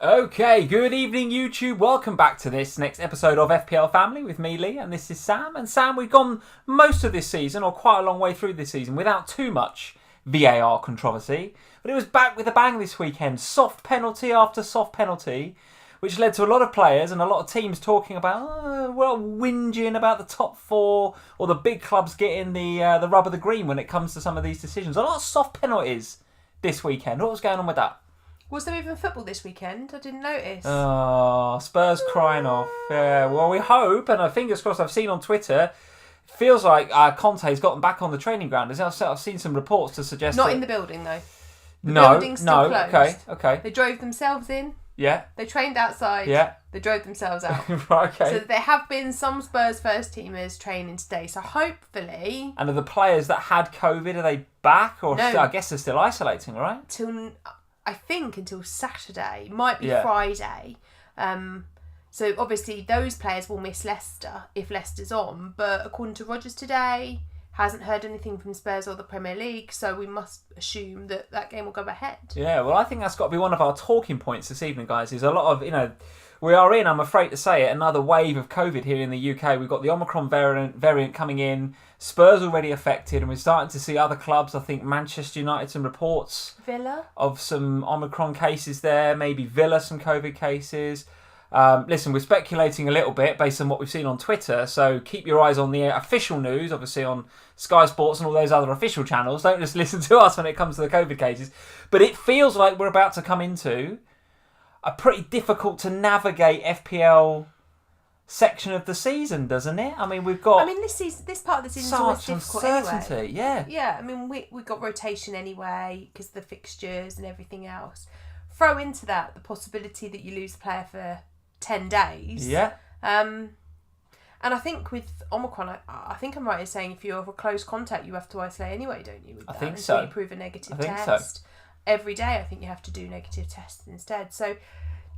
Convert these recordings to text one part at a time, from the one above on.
Okay, good evening YouTube. Welcome back to this next episode of FPL Family with me, Lee, and this is Sam. And Sam, we've gone most of this season, or quite a long way through this season, without too much VAR controversy. But it was back with a bang this weekend. Soft penalty after soft penalty, which led to a lot of players and a lot of teams talking about, whinging about the top four or the big clubs getting the rub of the green when it comes to some of these decisions. A lot of soft penalties this weekend. What was going on with that? Was there even football this weekend? I didn't notice. Oh, Spurs crying off. Yeah, well, we hope, and fingers crossed, I've seen on Twitter, it feels like Conte's gotten back on the training ground. I've seen some reports to suggest Not that... in the building, though. The No, building's still closed. Okay. They drove themselves in. Yeah. They trained outside. Yeah. They drove themselves out. Right, okay. So there have been some Spurs first teamers training today. So hopefully... And are the players that had COVID, are they back? Or No. I guess they're still isolating, right? I think until Saturday. Might be Yeah. Friday. So obviously those players will miss Leicester if Leicester's on. But according to Rodgers today, hasn't heard anything from Spurs or the Premier League. So we must assume that that game will go ahead. Yeah, well, I think that's got to be one of our talking points this evening, guys. Is a lot of, we are in, I'm afraid to say it, another wave of COVID here in the UK. We've got the Omicron variant coming in. Spurs already affected, and we're starting to see other clubs. I think Manchester United, some reports Villa of some Omicron cases there. Maybe Villa, some COVID cases. Listen, we're speculating a little bit based on what we've seen on Twitter, so keep your eyes on the official news, obviously on Sky Sports and all those other official channels. Don't just listen to us when it comes to the COVID cases. But it feels like we're about to come into a pretty difficult to navigate FPL section of the season, doesn't it? I mean, we've got... this part of the season is always difficult uncertainty, anyway. yeah. Yeah, I mean, we got rotation anyway because of the fixtures and everything else. Throw into that the possibility that you lose a player for 10 days. Yeah. And I think with Omicron, I think I'm right in saying if you're a close contact, you have to isolate anyway, don't you? I think Until so. you prove a negative I think test. so. Every day, I think you have to do negative tests instead. So,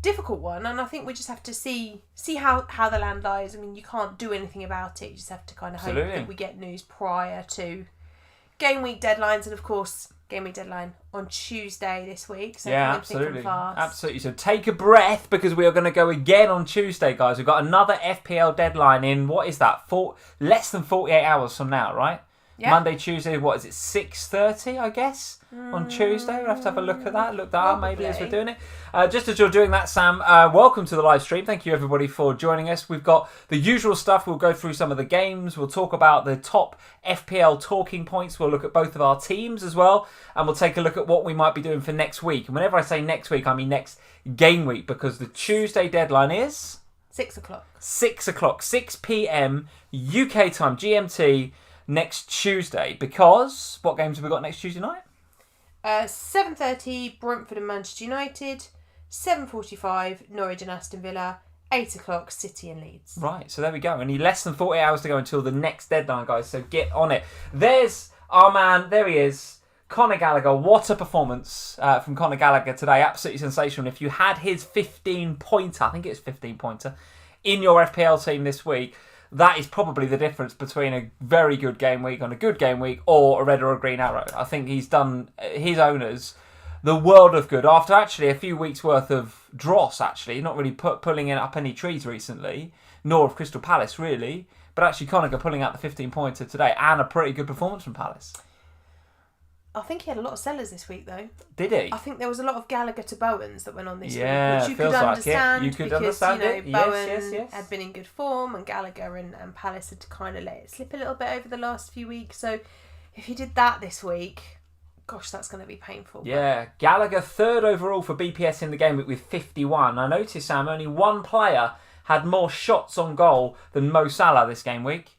difficult one. And I think we just have to see how the land lies. I mean, you can't do anything about it. You just have to kind of hope that we get news prior to game week deadlines. And of course, game week deadline on Tuesday this week. So yeah, think absolutely. fast. Absolutely. So take a breath because we are going to go again on Tuesday, guys. We've got another FPL deadline in, what is that? Less than 48 hours from now, right? Yeah. Monday, Tuesday, what is it? 6:30, I guess, on Tuesday. We'll have to have a look at that. Look that up maybe as we're doing it. Just as you're doing that, Sam, welcome to the live stream. Thank you, everybody, for joining us. We've got the usual stuff. We'll go through some of the games. We'll talk about the top FPL talking points. We'll look at both of our teams as well. And we'll take a look at what we might be doing for next week. And whenever I say next week, I mean next game week, because the Tuesday deadline is... 6 o'clock. 6 o'clock, 6 p.m. UK time, GMT, next Tuesday. Because what games have we got next Tuesday night? 7:30 Brentford and Manchester United, 7:45 Norwich and Aston Villa, 8 o'clock City and Leeds. Right, so there we go. Only less than 48 hours to go until the next deadline, guys. So get on it. There's our man. There he is. Conor Gallagher. What a performance from Conor Gallagher today. Absolutely sensational. If you had his 15-pointer, I think it's 15-pointer, in your FPL team this week, that is probably the difference between a very good game week and a good game week or a red or a green arrow. I think he's done his owners the world of good after actually a few weeks' worth of dross, actually. Not really pulling up any trees recently, nor of Crystal Palace, really. But actually Conor pulling out the 15-pointer today and a pretty good performance from Palace. I think he had a lot of sellers this week, though. Did he? I think there was a lot of Gallagher to Bowens that went on this week, which you feels could like understand. It. You could because, understand it. Bowens Yes. had been in good form, and Gallagher and Palace had to kind of let it slip a little bit over the last few weeks. So if he did that this week, gosh, that's going to be painful. Yeah, Gallagher third overall for BPS in the game week with 51. I noticed, Sam, only one player had more shots on goal than Mo Salah this game week.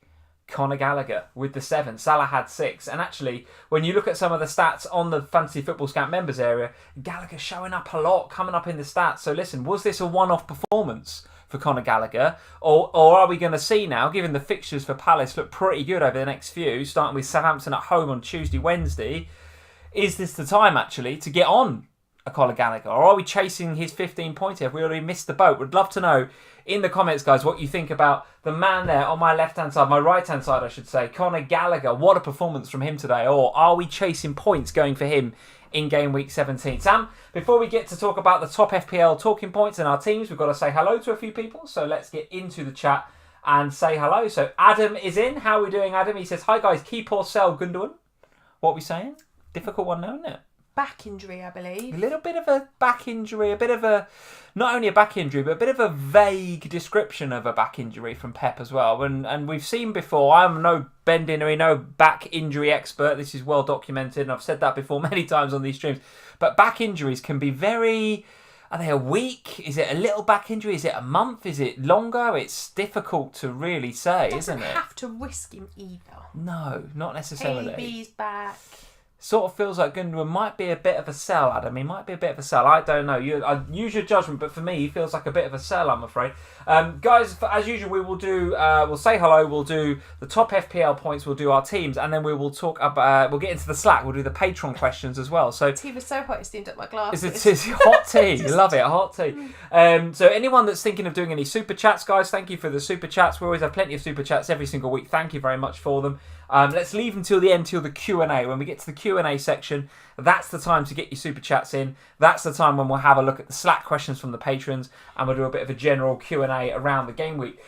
Conor Gallagher with the 7. Salah had 6. And actually, when you look at some of the stats on the Fantasy Football Scout members area, Gallagher showing up a lot, coming up in the stats. So listen, was this a one-off performance for Conor Gallagher? Or are we going to see now, given the fixtures for Palace look pretty good over the next few, starting with Southampton at home on Tuesday, Wednesday, is this the time actually to get on a Conor Gallagher? Or are we chasing his 15-pointer? Have we already missed the boat? Would love to know in the comments, guys, what you think about the man there on my left-hand side, my right-hand side, I should say, Conor Gallagher. What a performance from him today. Or are we chasing points going for him in game week 17. Sam, before we get to talk about the top FPL talking points and our teams, we've got to say hello to a few people. So let's get into the chat and say hello. So Adam is in. How are we doing, Adam? He says, hi guys, keep or sell Gundogan. What are we saying? Difficult one now, isn't it? Back injury, I believe. A little bit of a back injury, a bit of a, not only a back injury, but a bit of a vague description of a back injury from Pep as well. And we've seen before, I'm no bending no back injury expert. This is well documented, and I've said that before many times on these streams. But back injuries can be very, are they a week? Is it a little back injury? Is it a month? Is it longer? It's difficult to really say, isn't it? Doesn't have to risk him either. No, not necessarily. KB's back. Sort of feels like Gundogan might be a bit of a sell, Adam. He might be a bit of a sell. I don't know. I use your judgment, but for me, he feels like a bit of a sell, I'm afraid. Guys, as usual, we will do. We'll say hello. We'll do the top FPL points. We'll do our teams, and then we will talk about. We'll get into the Slack. We'll do the Patron questions as well. So tea was so hot it steamed up my glasses. It's hot tea. Love it, hot tea. So anyone that's thinking of doing any super chats, guys, thank you for the super chats. We always have plenty of super chats every single week. Thank you very much for them. Let's leave until the end, till the Q&A. When we get to the Q&A section, that's the time to get your super chats in. That's the time when we'll have a look at the Slack questions from the patrons, and we'll do a bit of a general Q&A around the game week.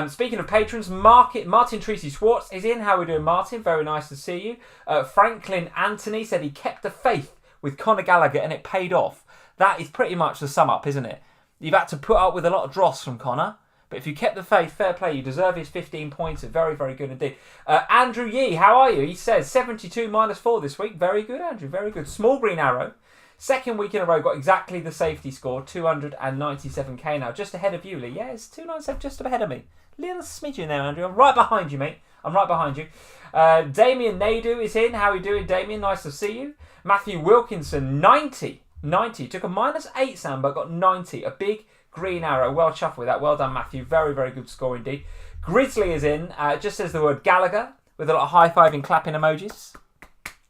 Speaking of patrons, Martin Tracy Schwartz is in. How are we doing, Martin? Very nice to see you. Franklin Anthony said he kept the faith with Conor Gallagher and it paid off. That is pretty much the sum up, isn't it? You've had to put up with a lot of dross from Conor. But if you kept the faith, fair play. You deserve his 15 points. Very, very good indeed. Andrew Yee, how are you? He says 72 minus 4 this week. Very good, Andrew. Very good. Small green arrow. Second week in a row, got exactly the safety score. 297k now. Just ahead of you, Lee. Yeah, it's 297 just ahead of me. Little smidgen there, Andrew. I'm right behind you, mate. I'm right behind you. Damien Naidu is in. How are you doing, Damien? Nice to see you. Matthew Wilkinson, 90. Took a -8, Sam, but got 90. A big green arrow. Well chuffed with that. Well done, Matthew. Very, very good score indeed. Grizzly is in. Just says the word Gallagher with a lot of high-fiving, clapping emojis.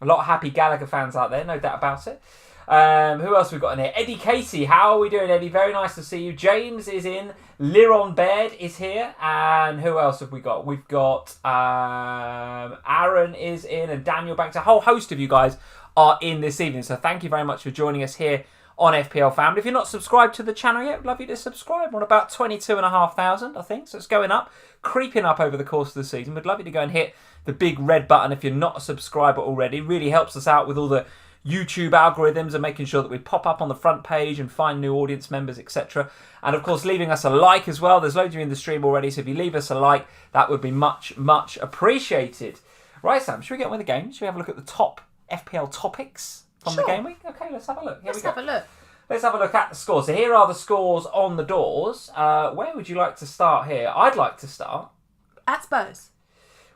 A lot of happy Gallagher fans out there, no doubt about it. Who else have we got in here? Eddie Casey. How are we doing, Eddie? Very nice to see you. James is in. Liron Baird is here. And who else have we got? We've got Aaron is in, and Daniel Banks. A whole host of you guys are in this evening. So thank you very much for joining us here on FPL Family. If you're not subscribed to the channel yet, I'd love you to subscribe. We're on about 22,500, I think. So it's going up, creeping up over the course of the season. We'd love you to go and hit the big red button if you're not a subscriber already. Really helps us out with all the YouTube algorithms and making sure that we pop up on the front page and find new audience members, etc. And of course, leaving us a like as well. There's loads of you in the stream already, so if you leave us a like, that would be much, much appreciated. Right, Sam, should we get on with the game? Should we have a look at the top FPL topics from the game week? Okay, let's have a look. Let's have a look. Let's have a look at the scores. So here are the scores on the doors. Where would you like to start here? I'd like to start at Spurs.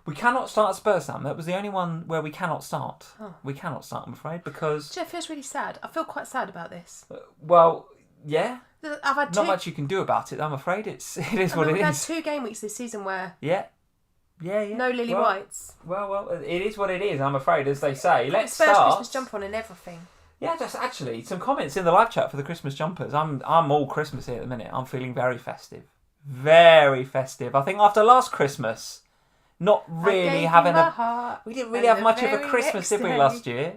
We cannot start at Spurs, Sam. That was the only one where we cannot start. Oh. We cannot start, I'm afraid, because... It feels really sad. I feel quite sad about this. Well, yeah. I've had not much you can do about it, I'm afraid. It is what it is. We've had 2 game weeks this season where... Yeah. No Lily Whites. Well, it is what it is, I'm afraid, as they say. Let's Spurs start. Christmas jumper on and everything. Yeah, just actually, some comments in the live chat for the Christmas jumpers. I'm all Christmassy at the minute. I'm feeling very festive. Very festive. I think after last Christmas... Not really having we didn't really have much of a Christmas, did we, last year?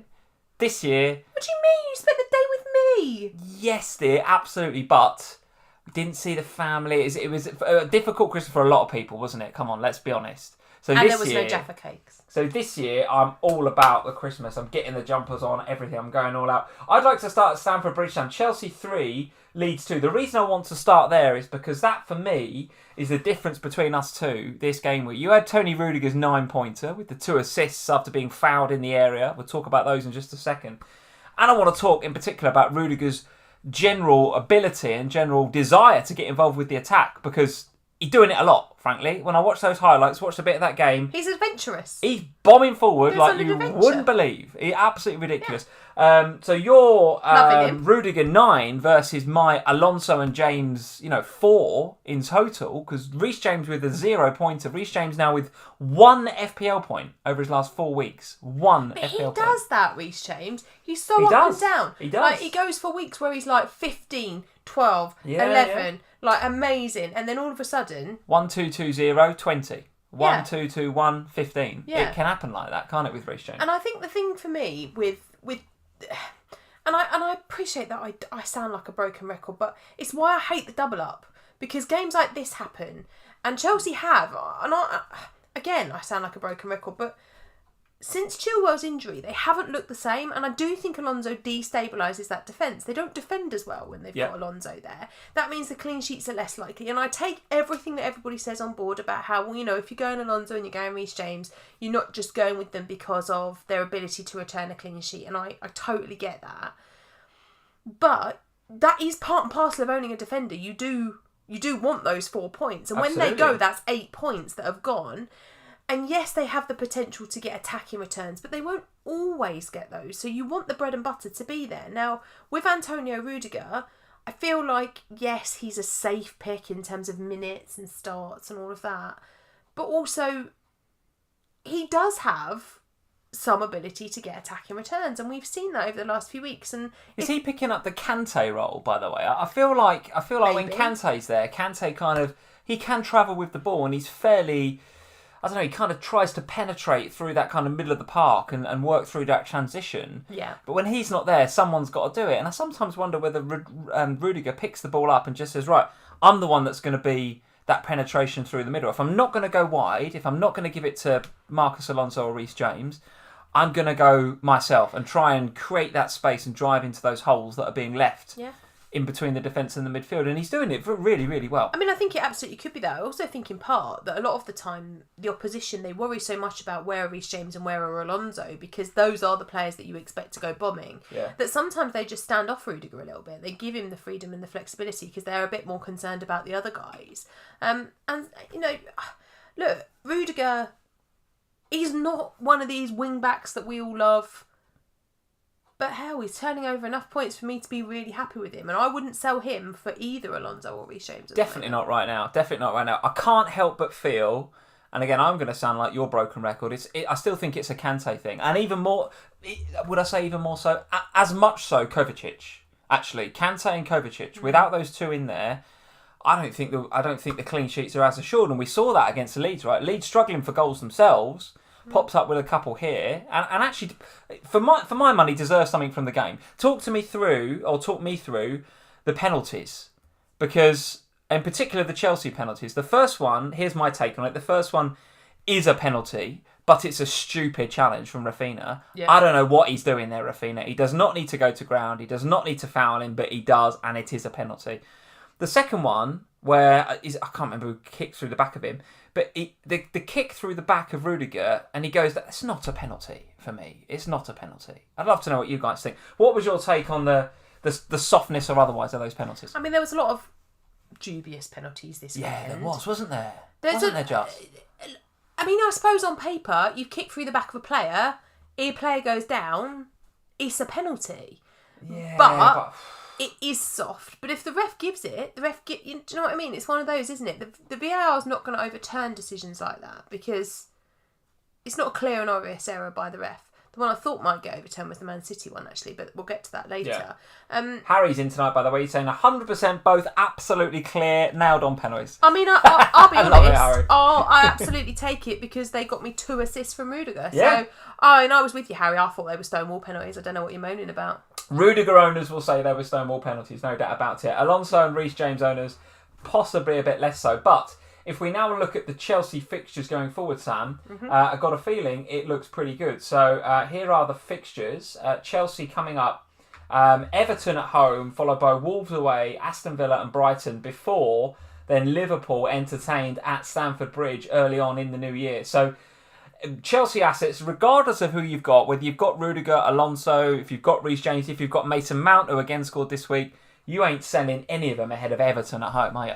This year... What do you mean? You spent the day with me! Yes, dear, absolutely, but we didn't see the family. It was a difficult Christmas for a lot of people, wasn't it? Come on, let's be honest. So and there was no Jaffa cakes. So this year, I'm all about the Christmas. I'm getting the jumpers on, everything. I'm going all out. I'd like to start at Stamford Bridge Town. Chelsea 3, Leeds 2. The reason I want to start there is because that, for me, is the difference between us two this game week. You had Tony Rudiger's 9-pointer with the 2 assists after being fouled in the area. We'll talk about those in just a second. And I want to talk in particular about Rudiger's general ability and general desire to get involved with the attack, because he's doing it a lot, frankly. When I watch those highlights, watched a bit of that game. He's adventurous. He's bombing forward like you wouldn't believe. He's absolutely ridiculous. Yeah. So your Rudiger 9 versus my Alonso and James, 4 in total, because Reece James with a 0-pointer. Reece James now with 1 FPL point over his last 4 weeks. 1 but FPL point. He does that, Reece James. He's so up and down. He does. Like, he goes for weeks where he's like 15, 12, 11. Yeah. Like, amazing. And then all of a sudden... 1, 2, 2, 0, 20. 1, 2, 2, 1, 15. Yeah. It can happen like that, can't it, with Reece James? And I think the thing for me with And I appreciate that I sound like a broken record, but it's why I hate the double up. Because games like this happen, and Chelsea have, and I sound like a broken record, but since Chilwell's injury, they haven't looked the same, and I do think Alonso destabilises that defence. They don't defend as well when they've got Alonso there. That means the clean sheets are less likely, and I take everything that everybody says on board about how, well, if you're going Alonso and you're going Reece James, you're not just going with them because of their ability to return a clean sheet, and I totally get that. But that is part and parcel of owning a defender. You do want those 4 points, and when they go, that's 8 points that have gone. And yes, they have the potential to get attacking returns, but they won't always get those. So you want the bread and butter to be there. Now, with Antonio Rudiger, I feel like, yes, he's a safe pick in terms of minutes and starts and all of that. But also, he does have some ability to get attacking returns, and we've seen that over the last few weeks. And is he picking up the Kante role, by the way? I feel like when Kante's there, Kante he can travel with the ball, and he's fairly... I don't know, he kind of tries to penetrate through that kind of middle of the park and work through that transition. Yeah. But when he's not there, someone's got to do it. And I sometimes wonder whether Rudiger picks the ball up and just says, right, I'm the one that's going to be that penetration through the middle. If I'm not going to go wide, if I'm not going to give it to Marcus Alonso or Reece James, I'm going to go myself and try and create that space and drive into those holes that are being left. Yeah. In between the defence and the midfield, and he's doing it really, really well. I mean, I think it absolutely could be that. I also think in part that a lot of the time the opposition, they worry so much about where are Reece James and where are Alonso, because those are the players that you expect to go bombing, that sometimes they just stand off Rudiger a little bit. They give him the freedom and the flexibility because they're a bit more concerned about the other guys. And, look, Rudiger, he's not one of these wing-backs that we all love. But hell, he's turning over enough points for me to be really happy with him. And I wouldn't sell him for either Alonso or Reece James. Definitely not right now. I can't help but feel, and again, I'm going to sound like your broken record, I still think it's a Kante thing. And even more, would I say even more so? As much so, Kovacic. Actually, Kante and Kovacic. Without those two in there, I don't think the clean sheets are as assured. And we saw that against Leeds, right? Leeds struggling for goals themselves. Pops up with a couple here, and actually, for my money, deserves something from the game. Talk me through the penalties, because in particular the Chelsea penalties. The first one, here's my take on it. The first one is a penalty, but it's a stupid challenge from Raphinha. Yeah. I don't know what he's doing there, Raphinha. He does not need to go to ground. He does not need to foul him, but he does, and it is a penalty. The second one, where I can't remember who kicked through the back of him, but the kick through the back of Rudiger, and he goes, that's not a penalty for me. It's not a penalty. I'd love to know what you guys think. What was your take on the softness or otherwise of those penalties? I mean, there was a lot of dubious penalties this weekend. Yeah, there was, wasn't there? Wasn't there just? I mean, I suppose on paper, you've kicked through the back of a player goes down, it's a penalty. Yeah, but it is soft. But if the ref gives it, do you know what I mean? It's one of those, isn't it? The VAR is not going to overturn decisions like that because it's not a clear and obvious error by the ref. The one I thought might get overturned was the Man City one, actually, but we'll get to that later. Yeah. Harry's in tonight, by the way. He's saying 100% both absolutely clear, nailed on penalties. I mean, I'll be honest. I absolutely take it because they got me 2 assists from Rudiger. Yeah. So, and I was with you, Harry. I thought they were stonewall penalties. I don't know what you're moaning about. Rudiger owners will say they were stonewall penalties, no doubt about it. Alonso and Reece James owners, possibly a bit less so. But if we now look at the Chelsea fixtures going forward, Sam, I've got a feeling it looks pretty good. So here are the fixtures. Chelsea coming up. Everton at home, followed by Wolves away, Aston Villa and Brighton before then Liverpool entertained at Stamford Bridge early on in the new year. So Chelsea assets, regardless of who you've got, whether you've got Rudiger, Alonso, if you've got Reece James, if you've got Mason Mount, who again scored this week, you ain't selling any of them ahead of Everton at home, are you?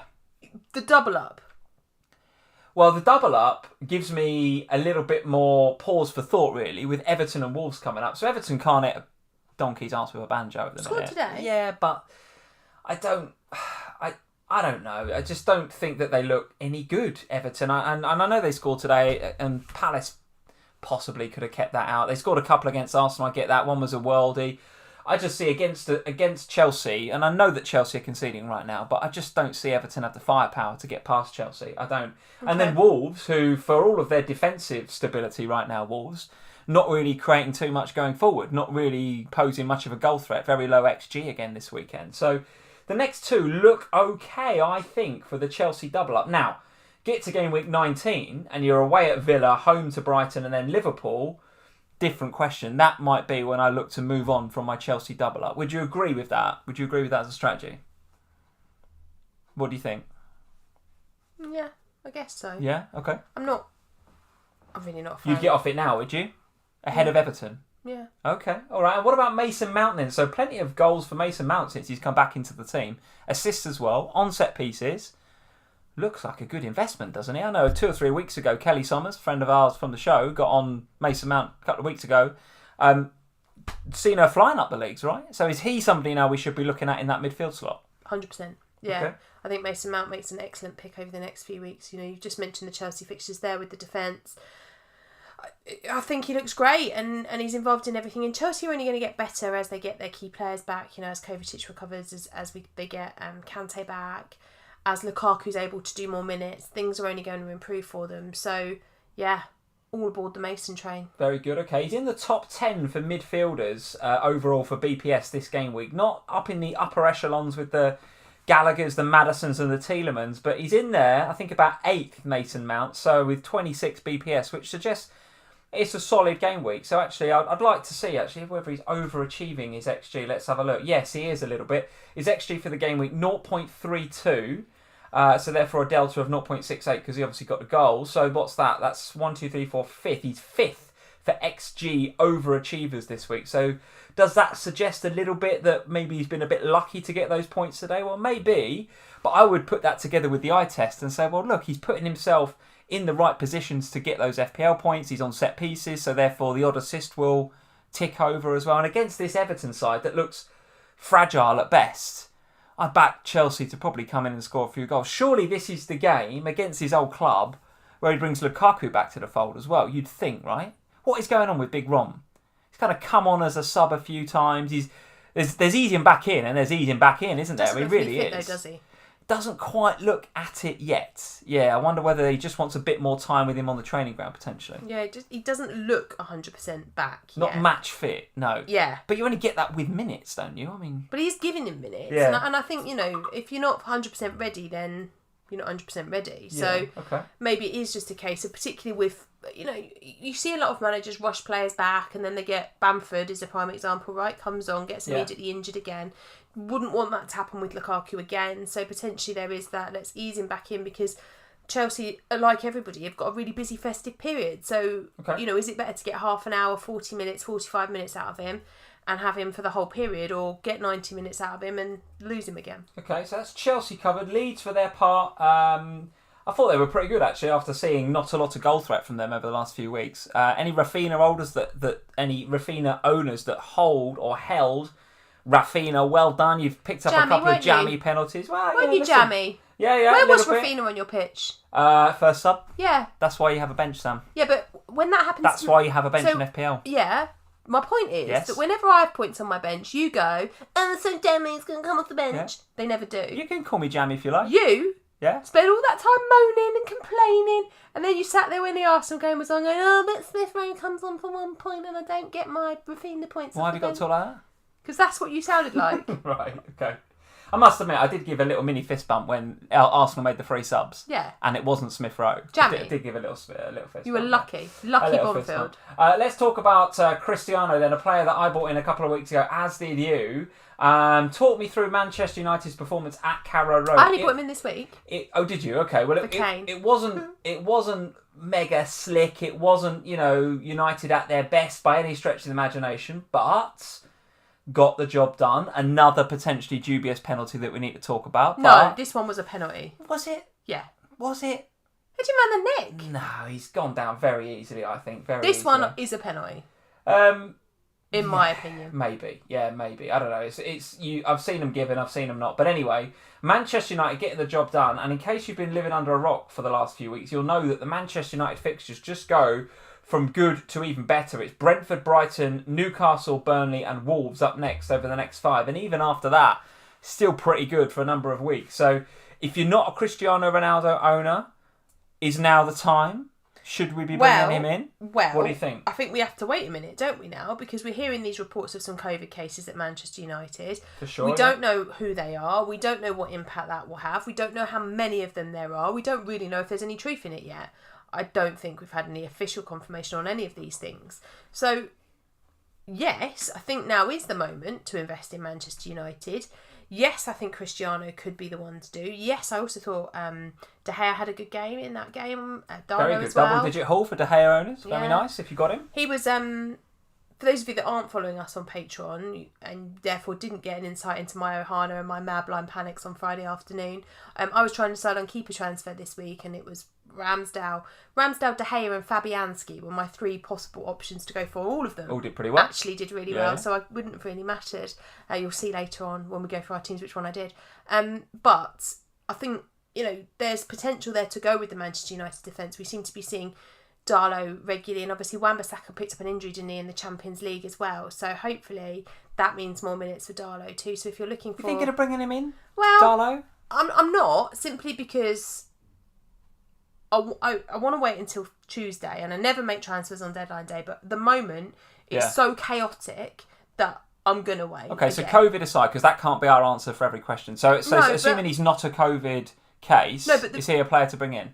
The double up. Well, the double up gives me a little bit more pause for thought, really, with Everton and Wolves coming up. So Everton can't hit a donkey's arse with a banjo at the minute. Scored today? Yeah, but I don't know. I just don't think that they look any good, Everton. And I know they scored today, and Palace possibly could have kept that out. They scored a couple against Arsenal, I get that. One was a worldie. I just see against Chelsea, and I know that Chelsea are conceding right now, but I just don't see Everton have the firepower to get past Chelsea. I don't. Okay. And then Wolves, who, for all of their defensive stability right now, Wolves, not really creating too much going forward, not really posing much of a goal threat. Very low XG again this weekend. So the next two look okay, I think, for the Chelsea double up. Now, get to game week 19 and you're away at Villa, home to Brighton and then Liverpool. Different question. That might be when I look to move on from my Chelsea double up. Would you agree with that? Would you agree with that as a strategy? What do you think? Yeah, I guess so. Yeah? Okay. I'm really not a fan. You'd get off it now, would you? Ahead of Everton? Yeah. Okay. All right. And what about Mason Mount then? So plenty of goals for Mason Mount since he's come back into the team. Assists as well. On set pieces. Looks like a good investment, doesn't he? I know 2 or 3 weeks ago, Kelly Sommers, friend of ours from the show, got on Mason Mount a couple of weeks ago. Seen her flying up the leagues, right? So is he somebody now we should be looking at in that midfield slot? 100%. Yeah. Okay. I think Mason Mount makes an excellent pick over the next few weeks. You know, you've just mentioned the Chelsea fixtures there with the defence. I think he looks great and he's involved in everything. And Chelsea are only going to get better as they get their key players back, you know, as Kovacic recovers, they get Kante back. As Lukaku's able to do more minutes, things are only going to improve for them. So, yeah, all aboard the Mason train. Very good. Okay, he's in the top 10 for midfielders overall for BPS this game week. Not up in the upper echelons with the Gallaghers, the Maddisons and the Tielemans, but he's in there, I think, about 8th Mason Mount, so with 26 BPS, which suggests it's a solid game week. So actually, I'd like to see whether he's overachieving his XG. Let's have a look. Yes, he is a little bit. His XG for the game week, 0.32. So therefore a delta of 0.68 because he obviously got the goal. So what's that? That's 1, 2, 3, 4, 5th. He's 5th for XG overachievers this week. So does that suggest a little bit that maybe he's been a bit lucky to get those points today? Well, maybe. But I would put that together with the eye test and say, well, look, he's putting himself in the right positions to get those FPL points. He's on set pieces, so therefore the odd assist will tick over as well. And against this Everton side that looks fragile at best, I back Chelsea to probably come in and score a few goals. Surely this is the game against his old club where he brings Lukaku back to the fold as well. You'd think, right? What is going on with Big Rom? He's kind of come on as a sub a few times. There's easing back in and there's easing back in, isn't there? He really is. Though, does he? Doesn't quite look at it yet. Yeah, I wonder whether he just wants a bit more time with him on the training ground, potentially. Yeah, he doesn't look 100% back yet. Not match fit, no. Yeah. But you only get that with minutes, don't you? I mean... But he's giving him minutes. Yeah. And I think, you know, if you're not 100% ready, then you're not 100% ready. So maybe it is just a case of, particularly with, you know, you see a lot of managers rush players back and then they get Bamford is a prime example, right? Comes on, gets immediately injured again. Wouldn't want that to happen with Lukaku again. So potentially there is that. Let's ease him back in because Chelsea, like everybody, have got a really busy festive period. So, you know, is it better to get half an hour, 40 minutes, 45 minutes out of him and have him for the whole period, or get 90 minutes out of him and lose him again? Okay, so that's Chelsea covered. Leeds, for their part, I thought they were pretty good actually after seeing not a lot of goal threat from them over the last few weeks. Any Raphinha owners that hold or held Raphinha, well done. You've picked up a couple of jammy penalties. Well, weren't you jammy? Yeah. Where was Raphinha on your pitch? First sub. Yeah. That's why you have a bench, Sam. Yeah, but when that happens... That's why you have a bench in FPL. Yeah. My point is that whenever I have points on my bench, you go, oh, so Jammy's going to come off the bench. Yeah. They never do. You can call me Jammy if you like. You spent all that time moaning and complaining, and then you sat there when the Arsenal game was on going, oh, but Smith Rowe comes on for 1 point and I don't get my Raphinha points. Why have you got to talk like that? Because that's what you sounded like. Right, okay. I must admit, I did give a little mini fist bump when Arsenal made the 3 subs. Yeah. And it wasn't Smith Rowe. Jammy. I did give a little fist bump. You were lucky. Lucky Bonfield. Let's talk about Cristiano then, a player that I bought in a couple of weeks ago, as did you. Talk me through Manchester United's performance at Carrow Road. I only bought him in this week. Oh, did you? Okay. Well, it wasn't mega slick. It wasn't, you know, United at their best by any stretch of the imagination, but got the job done. Another potentially dubious penalty that we need to talk about. No, this one was a penalty. Was it? Yeah. Was it? Hit him around the neck. No, he's gone down very easily, I think. This one is a penalty. In my opinion. Maybe. Yeah, maybe. I don't know. It's you. I've seen them given, I've seen them not. But anyway, Manchester United getting the job done. And in case you've been living under a rock for the last few weeks, you'll know that the Manchester United fixtures just go from good to even better. It's Brentford, Brighton, Newcastle, Burnley and Wolves up next over the next 5. And even after that, still pretty good for a number of weeks. So if you're not a Cristiano Ronaldo owner, is now the time. Should we be bringing him in? Well, what do you think? I think we have to wait a minute, don't we now? Because we're hearing these reports of some COVID cases at Manchester United. For sure. We don't know who they are. We don't know what impact that will have. We don't know how many of them there are. We don't really know if there's any truth in it yet. I don't think we've had any official confirmation on any of these things. So, yes, I think now is the moment to invest in Manchester United. Yes, I think Cristiano could be the one to do. Yes, I also thought De Gea had a good game in that game. Darlow Very good. as well. Double-digit haul for De Gea owners. Very nice if you got him. He was, for those of you that aren't following us on Patron and therefore didn't get an insight into my OHANA and my mad blind panics on Friday afternoon, I was trying to decide on keeper transfer this week, and it was Ramsdale, De Gea and Fabianski were my 3 possible options to go for. All of them all did pretty well. Actually did really well, so I wouldn't have really mattered. You'll see later on when we go through our teams which one I did. But I think, there's potential there to go with the Manchester United defence. We seem to be seeing Darlow regularly, and obviously Wan-Bissaka picked up an injury, didn't he, in the Champions League as well. So hopefully that means more minutes for Darlow too. So if you're looking for... You thinking of bringing him in? Well, Darlow? I'm not, simply because... I want to wait until Tuesday, and I never make transfers on deadline day, but at the moment it's so chaotic that I'm going to wait. Okay, so COVID aside, because that can't be our answer for every question. So assuming he's not a COVID case, is he a player to bring in?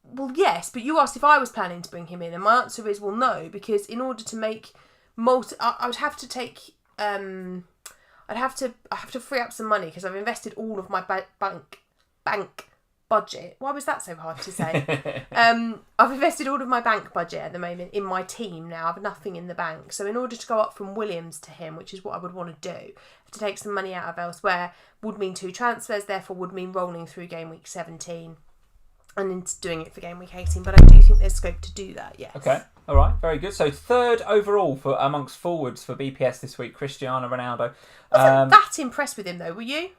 Well, yes, but you asked if I was planning to bring him in, and my answer is, well, no, because in order to make I would have to take... I have to free up some money because I've invested all of my bank budget. Why was that so hard to say? I've invested all of my bank budget at the moment in my team now. I have nothing in the bank. So in order to go up from Williams to him, which is what I would want to do, I have to take some money out of elsewhere, would mean 2 transfers, therefore would mean rolling through game week 17 and into doing it for game week 18. But I do think there's scope to do that, yes. Okay, all right, very good. So 3rd overall for amongst forwards for BPS this week, Cristiano Ronaldo. I wasn't that impressed with him though, were you?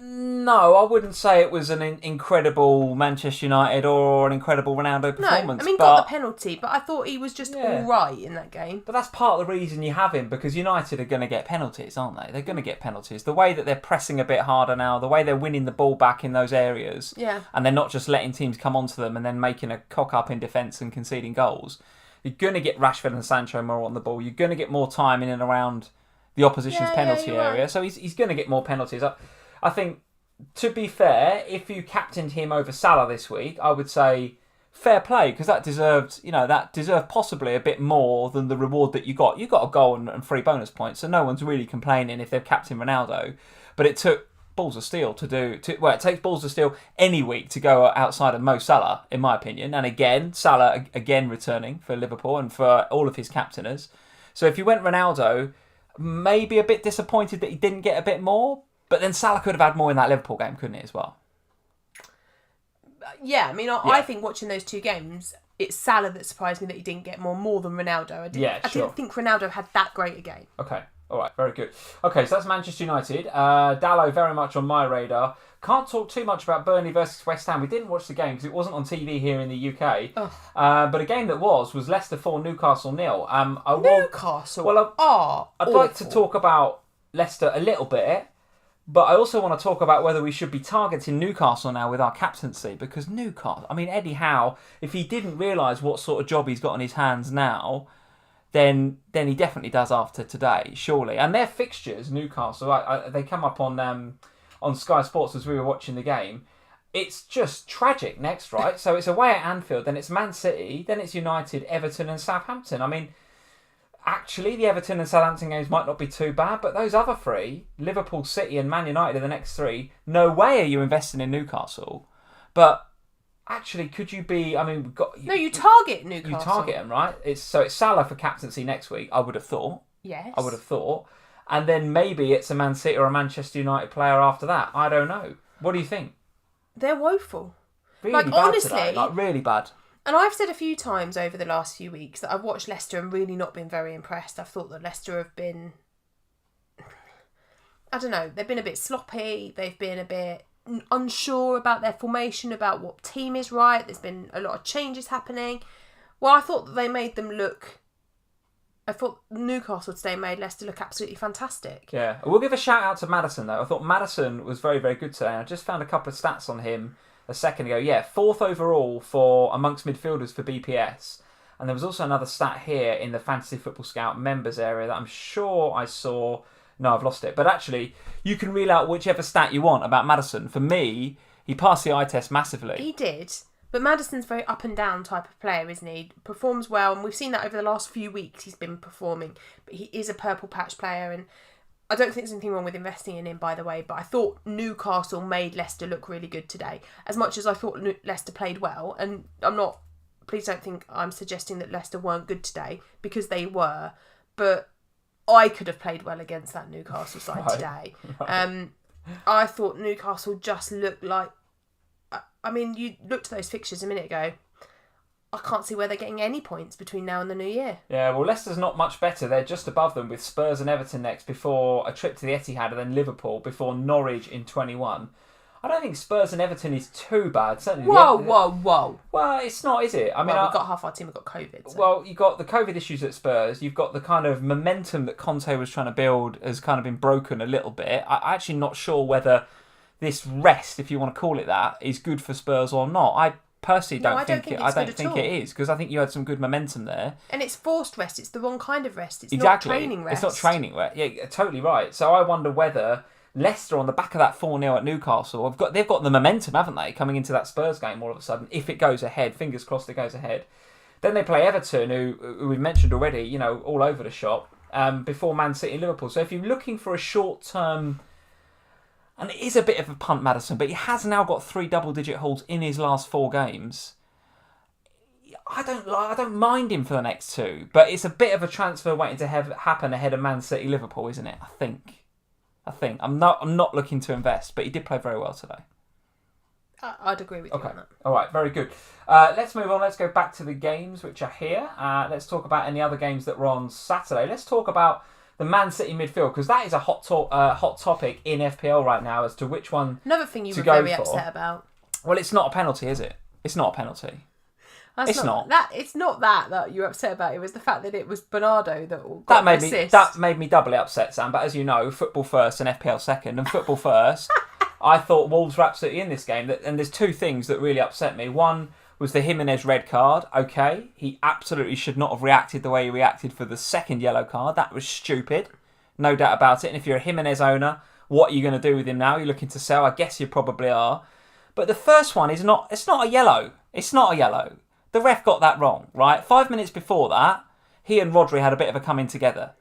No, I wouldn't say it was an incredible Manchester United or an incredible Ronaldo performance. No, I mean, got the penalty, but I thought he was just all right in that game. But that's part of the reason you have him, because United are going to get penalties, aren't they? They're going to get penalties. The way that they're pressing a bit harder now, the way they're winning the ball back in those areas, and they're not just letting teams come onto them and then making a cock-up in defence and conceding goals, you're going to get Rashford and Sancho more on the ball. You're going to get more time in and around the opposition's penalty area. Right. So he's going to get more penalties. I think, to be fair, if you captained him over Salah this week, I would say fair play, because that deserved possibly a bit more than the reward that you got. You got a goal and 3 bonus points, so no one's really complaining if they've captained Ronaldo. But it took balls of steel it takes balls of steel any week to go outside of Mo Salah, in my opinion. And again, Salah returning for Liverpool and for all of his captainers. So if you went Ronaldo, maybe a bit disappointed that he didn't get a bit more. But then Salah could have had more in that Liverpool game, couldn't he, as well? Yeah, I mean, I think watching those 2 games, it's Salah that surprised me that he didn't get more than Ronaldo. I didn't think Ronaldo had that great a game. Okay, all right, very good. Okay, so that's Manchester United. Dallo very much on my radar. Can't talk too much about Burnley versus West Ham. We didn't watch the game because it wasn't on TV here in the UK. But a game that was Leicester 4, Newcastle 0. Newcastle I'd like to talk about Leicester a little bit. But I also want to talk about whether we should be targeting Newcastle now with our captaincy, because Newcastle, I mean, Eddie Howe, if he didn't realise what sort of job he's got on his hands now, then he definitely does after today, surely. And their fixtures, Newcastle, they come up on Sky Sports as we were watching the game. It's just tragic next, right? So it's away at Anfield, then it's Man City, then it's United, Everton and Southampton. I mean, actually, the Everton and Southampton games might not be too bad, but those other 3, Liverpool, City and Man United are the next 3, no way are you investing in Newcastle. But actually, could you be... I mean, you target Newcastle. You target them, right? It's Salah for captaincy next week, I would have thought. Yes. I would have thought. And then maybe it's a Man City or a Manchester United player after that. I don't know. What do you think? They're woeful. Really bad honestly, today. Really bad. And I've said a few times over the last few weeks that I've watched Leicester and really not been very impressed. I've thought that Leicester have been... I don't know. They've been a bit sloppy. They've been a bit unsure about their formation, about what team is right. There's been a lot of changes happening. Well, I thought that they made them look... I thought Newcastle today made Leicester look absolutely fantastic. Yeah. We'll give a shout out to Maddison, though. I thought Maddison was very, very good today. I just found a couple of stats on him a second ago. Yeah, 4th overall for amongst midfielders for BPS. And there was also another stat here in the Fantasy Football Scout members area that I'm sure I saw. No, I've lost it. But actually, you can reel out whichever stat you want about Maddison. For me, he passed the eye test massively. He did. But Maddison's very up and down type of player, isn't he? Performs well, and we've seen that over the last few weeks he's been performing. But he is a purple patch player, and I don't think there's anything wrong with investing in him, by the way, but I thought Newcastle made Leicester look really good today. As much as I thought Leicester played well, and please don't think I'm suggesting that Leicester weren't good today, because they were, but I could have played well against that Newcastle side today. Right. I thought Newcastle just looked like... I mean, you looked at those fixtures a minute ago. I can't see where they're getting any points between now and the new year. Yeah, well, Leicester's not much better. They're just above them with Spurs and Everton next before a trip to the Etihad and then Liverpool before Norwich in 21. I don't think Spurs and Everton is too bad. Certainly. Whoa. Well, it's not, is it? I mean, we've got half our team have got COVID. So. Well, you've got the COVID issues at Spurs. You've got the kind of momentum that Conte was trying to build has kind of been broken a little bit. I'm actually not sure whether this rest, if you want to call it that, is good for Spurs or not. I personally don't think it is, because I think you had some good momentum there. And it's forced rest. It's the wrong kind of rest. It's not training rest. It's not training rest. Yeah, totally right. So I wonder whether Leicester, on the back of that 4-0 at Newcastle, they've got the momentum, haven't they, coming into that Spurs game all of a sudden, if it goes ahead. Fingers crossed it goes ahead. Then they play Everton, who we've mentioned already, all over the shop, before Man City and Liverpool. So if you're looking for a short-term... And it is a bit of a punt, Maddison, but he has now got 3 double-digit hauls in his last 4 games. I don't mind him for the next 2, but it's a bit of a transfer waiting to happen ahead of Man City, Liverpool, isn't it? I think. I'm not looking to invest, but he did play very well today. I'd agree with you on that. All right, very good. Let's move on. Let's go back to the games which are here. Let's talk about any other games that were on Saturday. Let's talk about the Man City midfield, because that is a hot topic in FPL right now as to which one Another thing you were very upset about. Well, it's not a penalty, is it? It's not a penalty. It's not that you're upset about. It was the fact that it was Bernardo that got the assist. That made me doubly upset, Sam. But as you know, football first and FPL second. And football first, I thought Wolves were absolutely in this game. And there's 2 things that really upset me. One was the Jimenez red card. Okay, he absolutely should not have reacted the way he reacted for the second yellow card. That was stupid. No doubt about it. And if you're a Jimenez owner, what are you going to do with him now? You're looking to sell? I guess you probably are. But the first one it's not a yellow. It's not a yellow. The ref got that wrong, right? 5 minutes before that, he and Rodri had a bit of a coming together.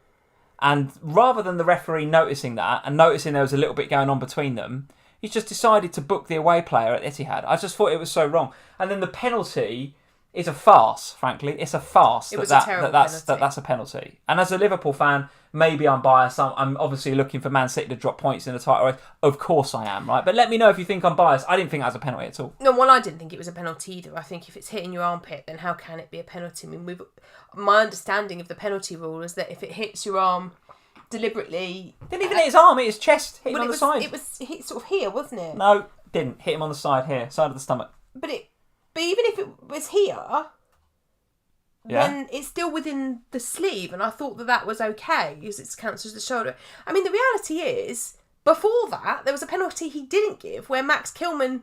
And rather than the referee noticing that and noticing there was a little bit going on between them, he's just decided to book the away player at Etihad. I just thought it was so wrong. And then the penalty is a farce, frankly. It's a farce. It was a terrible penalty. That's a penalty. And as a Liverpool fan, maybe I'm biased. I'm obviously looking for Man City to drop points in the title race. Of course I am, right? But let me know if you think I'm biased. I didn't think that was a penalty at all. No, well, I didn't think it was a penalty either. I think if it's hitting your armpit, then how can it be a penalty? I mean, my understanding of the penalty rule is that if it hits your arm deliberately... Didn't even hit his arm, hit his chest, hit him on the side. It was hit sort of here, wasn't it? No, didn't. Hit him on the side here, side of the stomach. But even if it was here... then it's still within the sleeve, and I thought that was okay because it counts as the shoulder. I mean, the reality is, before that, there was a penalty he didn't give where Max Kilman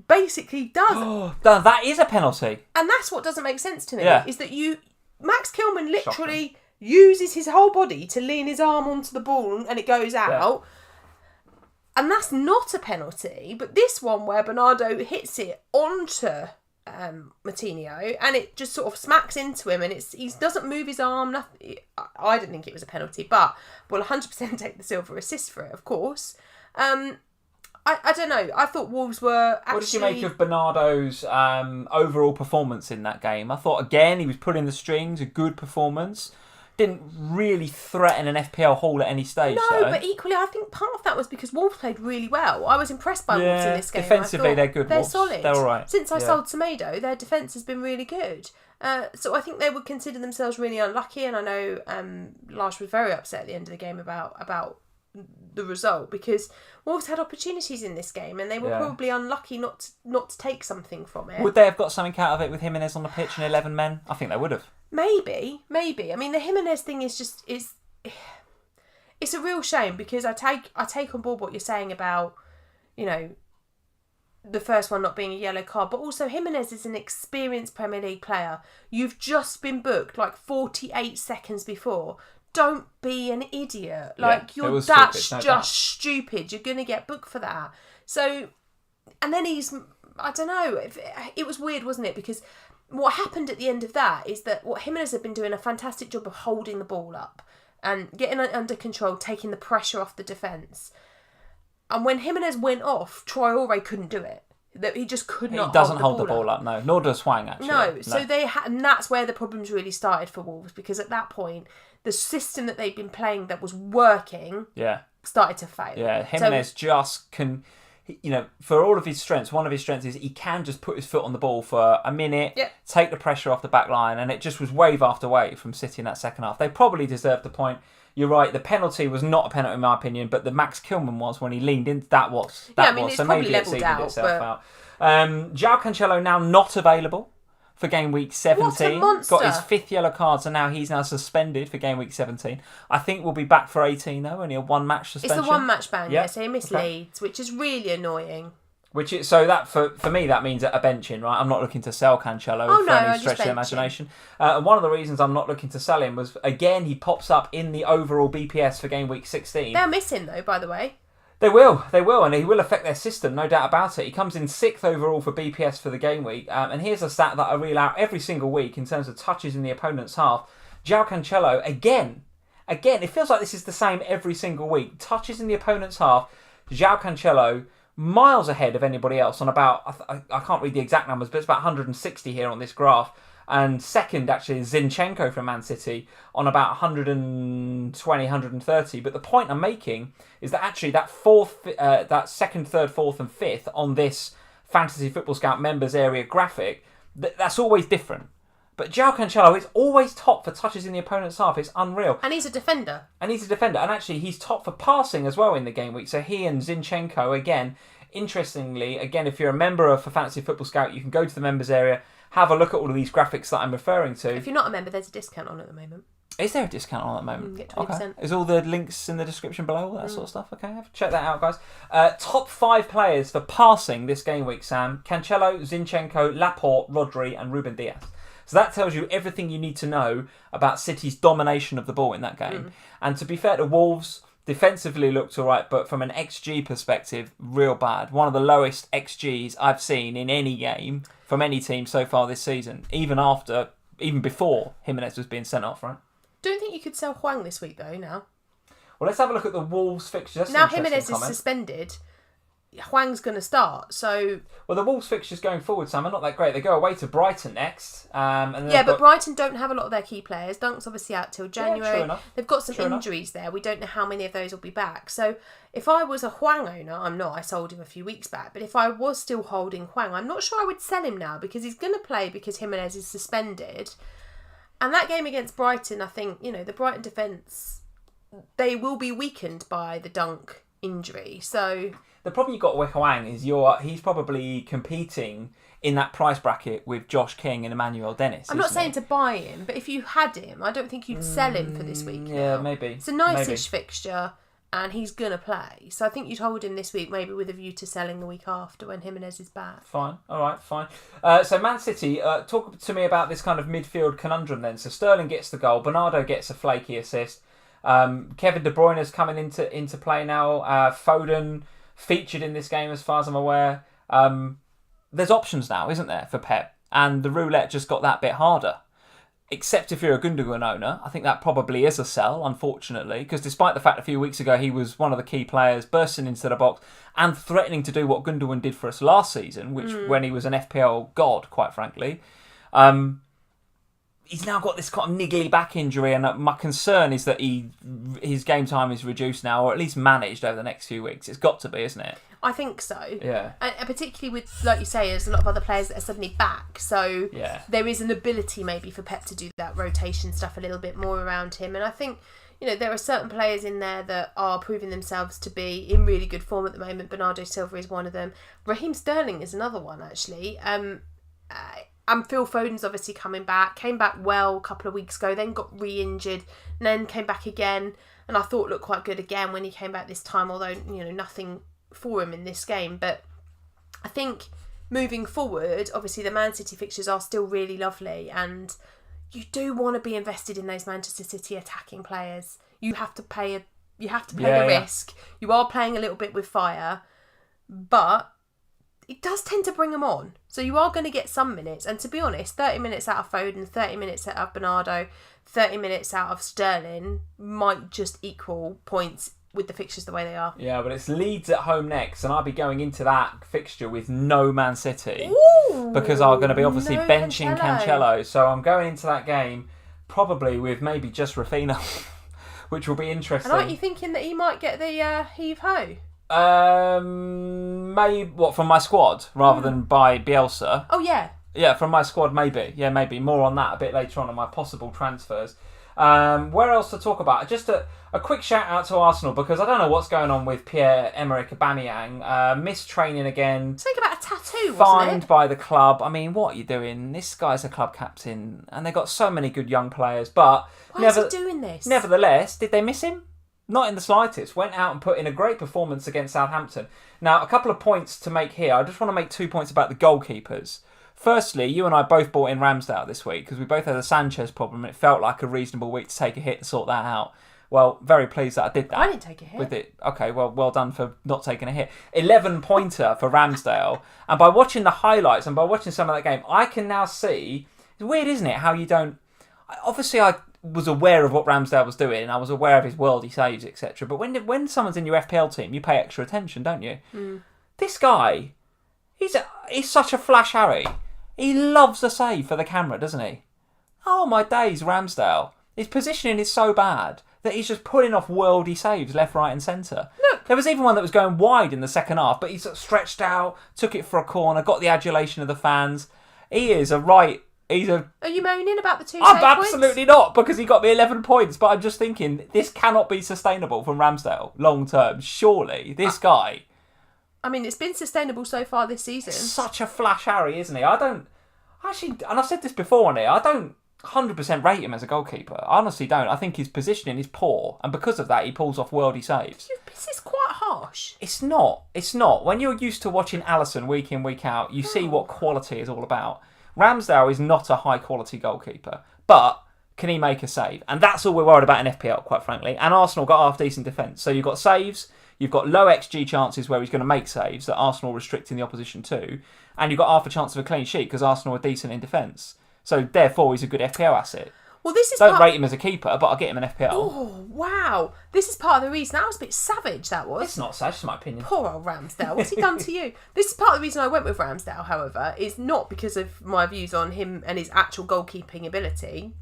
basically does. Oh, that is a penalty. And that's what doesn't make sense to me, is that Max Kilman literally uses his whole body to lean his arm onto the ball and it goes out. And that's not a penalty, but this one where Bernardo hits it onto... Martinho, and it just sort of smacks into him, and he doesn't move his arm. Nothing. I didn't think it was a penalty, but we'll 100% take the silver assist for it, of course. I don't know. I thought Wolves were actually... What did you make of Bernardo's overall performance in that game? I thought, again, he was pulling the strings, a good performance. Didn't really threaten an FPL haul at any stage. No, but equally, I think part of that was because Wolves played really well. I was impressed by Wolves in this game. Defensively, they're good. They're Wolves. solid. They're all right. Since I sold Semedo, their defence has been really good. So I think they would consider themselves really unlucky, and I know Lars was very upset at the end of the game about the result because Wolves had opportunities in this game and they were probably unlucky not to take something from it. Would they have got something out of it with Jimenez on the pitch and 11 men? I think they would have. Maybe. I mean, the Jimenez thing is just it's a real shame because I take on board what you're saying about, the first one not being a yellow card, but also Jimenez is an experienced Premier League player. You've just been booked like 48 seconds before. Don't be an idiot. Like, that's just stupid. You're going to get booked for that. So, and then I don't know, it was weird, wasn't it? Because what happened at the end of that is that Jimenez had been doing a fantastic job of holding the ball up and getting it under control, taking the pressure off the defence. And when Jimenez went off, Traoré couldn't do it. That he just could not. He doesn't hold the ball up, no. Nor does Hwang, actually. No. So and that's where the problems really started for Wolves, because at that point, the system that they'd been playing that was working started to fail. Yeah, Jimenez just can, for all of his strengths, one of his strengths is he can just put his foot on the ball for a minute, take the pressure off the back line, and it just was wave after wave from City in that second half. They probably deserved the point. You're right, the penalty was not a penalty in my opinion, but the Max Kilman was when he leaned in. That was. So maybe it's evened itself out. João Cancelo now not available for game week 17. What a monster. Got his 5th yellow card, so now he's suspended for game week 17. I think we'll be back for 18 though, only a 1-match suspension. It's the 1-match ban, so he missed Leeds, which is really annoying. So that for me that means a benching, right? I'm not looking to sell Cancelo for any stretch of the imagination. And one of the reasons I'm not looking to sell him was, again, he pops up in the overall BPS for game week 16. They're missing though, by the way. They will, and he will affect their system, no doubt about it. He comes in 6th overall for BPS for the game week. And here's a stat that I reel out every single week in terms of touches in the opponent's half. João Cancelo, again, it feels like this is the same every single week. Touches in the opponent's half. João Cancelo, miles ahead of anybody else on about, I can't read the exact numbers, but it's about 160 here on this graph. And second, actually, is Zinchenko from Man City on about 120, 130. But the point I'm making is that actually that second, third, fourth and fifth on this Fantasy Football Scout members area graphic, that's always different. But João Cancelo is always top for touches in the opponent's half. It's unreal. And he's a defender. And actually, he's top for passing as well in the game week. So he and Zinchenko, again, interestingly, if you're a member for Fantasy Football Scout, you can go to the members area, have a look at all of these graphics that I'm referring to. If you're not a member, there's a discount on at the moment. Is there a discount on at the moment? Get 20%. Okay. Is all the links in the description below, all that sort of stuff? Okay, check that out, guys. Top 5 players for passing this game week, Sam. Cancelo, Zinchenko, Laporte, Rodri and Ruben Dias. So that tells you everything you need to know about City's domination of the ball in that game. And to be fair to Wolves, defensively looked all right, but from an XG perspective, real bad. One of the lowest XGs I've seen in any game from any team so far this season, even before Jimenez was being sent off, right? Don't think you could sell Hwang this week, though, now. Well, let's have a look at the Wolves fixtures. Now Jimenez is suspended, Hwang's going to start, so... Well, the Wolves fixtures going forward, Sam, are not that great. They go away to Brighton next. But Brighton don't have a lot of their key players. Dunk's obviously out till January. Yeah, true enough. They've got some injuries there. We don't know how many of those will be back. So if I was a Hwang owner, I'm not, I sold him a few weeks back, but if I was still holding Hwang, I'm not sure I would sell him now because he's going to play because Jimenez is suspended. And that game against Brighton, I think, the Brighton defence, they will be weakened by the Dunk injury. So... The problem you've got with Hwang is he's probably competing in that price bracket with Josh King and Emmanuel Dennis. I'm not saying to buy him, but if you had him, I don't think you'd sell him for this week. Yeah, now. Maybe. It's a nice-ish fixture, and he's going to play. So I think you'd hold him this week, maybe with a view to selling the week after when Jimenez is back. Fine. All right, fine. So Man City, talk to me about this kind of midfield conundrum then. So Sterling gets the goal, Bernardo gets a flaky assist. Kevin De Bruyne is coming into play now. Foden... featured in this game as far as I'm aware. There's options now, isn't there, for Pep? And the roulette just got that bit harder. Except if you're a Gundogan owner, I think that probably is a sell, unfortunately, because despite the fact a few weeks ago he was one of the key players, bursting into the box and threatening to do what Gundogan did for us last season, which when he was an FPL god, quite frankly, he's now got this kind of niggly back injury, and my concern is that his game time is reduced now, or at least managed over the next few weeks. It's got to be, isn't it? I think so. Yeah. And particularly with, like you say, there's a lot of other players that are suddenly back. So there is an ability maybe for Pep to do that rotation stuff a little bit more around him. And I think, there are certain players in there that are proving themselves to be in really good form at the moment. Bernardo Silva is one of them. Raheem Sterling is another one, actually. Phil Foden's obviously coming back. Came back well a couple of weeks ago, then got re-injured, and then came back again. And I thought looked quite good again when he came back this time, although, nothing for him in this game. But I think moving forward, obviously the Man City fixtures are still really lovely, and you do want to be invested in those Manchester City attacking players. You have to pay the risk. You are playing a little bit with fire, but it does tend to bring them on. So you are going to get some minutes. And to be honest, 30 minutes out of Foden, 30 minutes out of Bernardo, 30 minutes out of Sterling might just equal points with the fixtures the way they are. Yeah, but it's Leeds at home next, and I'll be going into that fixture with no Man City. Ooh, because I'm going to be obviously no benching Cancelo. So I'm going into that game probably with maybe just Raphinha, which will be interesting. And aren't you thinking that he might get the heave-ho? Maybe from my squad rather than by Bielsa. Oh, yeah. Yeah, from my squad, maybe. Yeah, maybe. More on that a bit later on my possible transfers. Where else to talk about? Just a quick shout out to Arsenal, because I don't know what's going on with Pierre-Emerick Aubameyang. Missed training again. Something about a tattoo, Fined by the club. I mean, what are you doing? This guy's a club captain, and they've got so many good young players. But why is he doing this? Nevertheless, did they miss him? Not in the slightest. Went out and put in a great performance against Southampton. Now, a couple of points to make here. I just want to make 2 points about the goalkeepers. Firstly, you and I both bought in Ramsdale this week because we both had a Sanchez problem. It felt like a reasonable week to take a hit and sort that out. Well, very pleased that I did that. I didn't take a hit. With it. Okay, well done for not taking a hit. 11-pointer for Ramsdale. And by watching the highlights and by watching some of that game, I can now see... It's weird, isn't it, how you don't... Obviously, I was aware of what Ramsdale was doing. I was aware of his worldy saves, etc. But when someone's in your FPL team, you pay extra attention, don't you? Mm. This guy, he's such a flash Harry. He loves a save for the camera, doesn't he? Oh my days, Ramsdale. His positioning is so bad that he's just pulling off worldy saves left, right and centre. Look. There was even one that was going wide in the second half, but he's stretched out, took it for a corner, got the adulation of the fans. He is a right... Are you moaning about the 2 I'm save absolutely points? not, because he got me 11 points, but I'm just thinking, this cannot be sustainable from Ramsdale long term. Surely, this guy... I mean, it's been sustainable so far this season. Such a flash Harry, isn't he? I don't... Actually, and I've said this before on here, I don't 100% rate him as a goalkeeper. I honestly don't. I think his positioning is poor, and because of that, he pulls off worldy saves. This is quite harsh. It's not. It's not. When you're used to watching Alisson week in, week out, you see what quality is all about. Ramsdale is not a high-quality goalkeeper, but can he make a save? And that's all we're worried about in FPL, quite frankly. And Arsenal got half-decent defence. So you've got saves, you've got low XG chances where he's going to make saves that Arsenal are restricting the opposition to, and you've got half a chance of a clean sheet because Arsenal are decent in defence. So therefore, he's a good FPL asset. Well, this is Don't rate him as a keeper, but I'll get him an FPL. Oh, wow. This is part of the reason. That was a bit savage, that was. It's not savage, it's my opinion. Poor old Ramsdale. What's he done to you? This is part of the reason I went with Ramsdale, however, is not because of my views on him and his actual goalkeeping ability.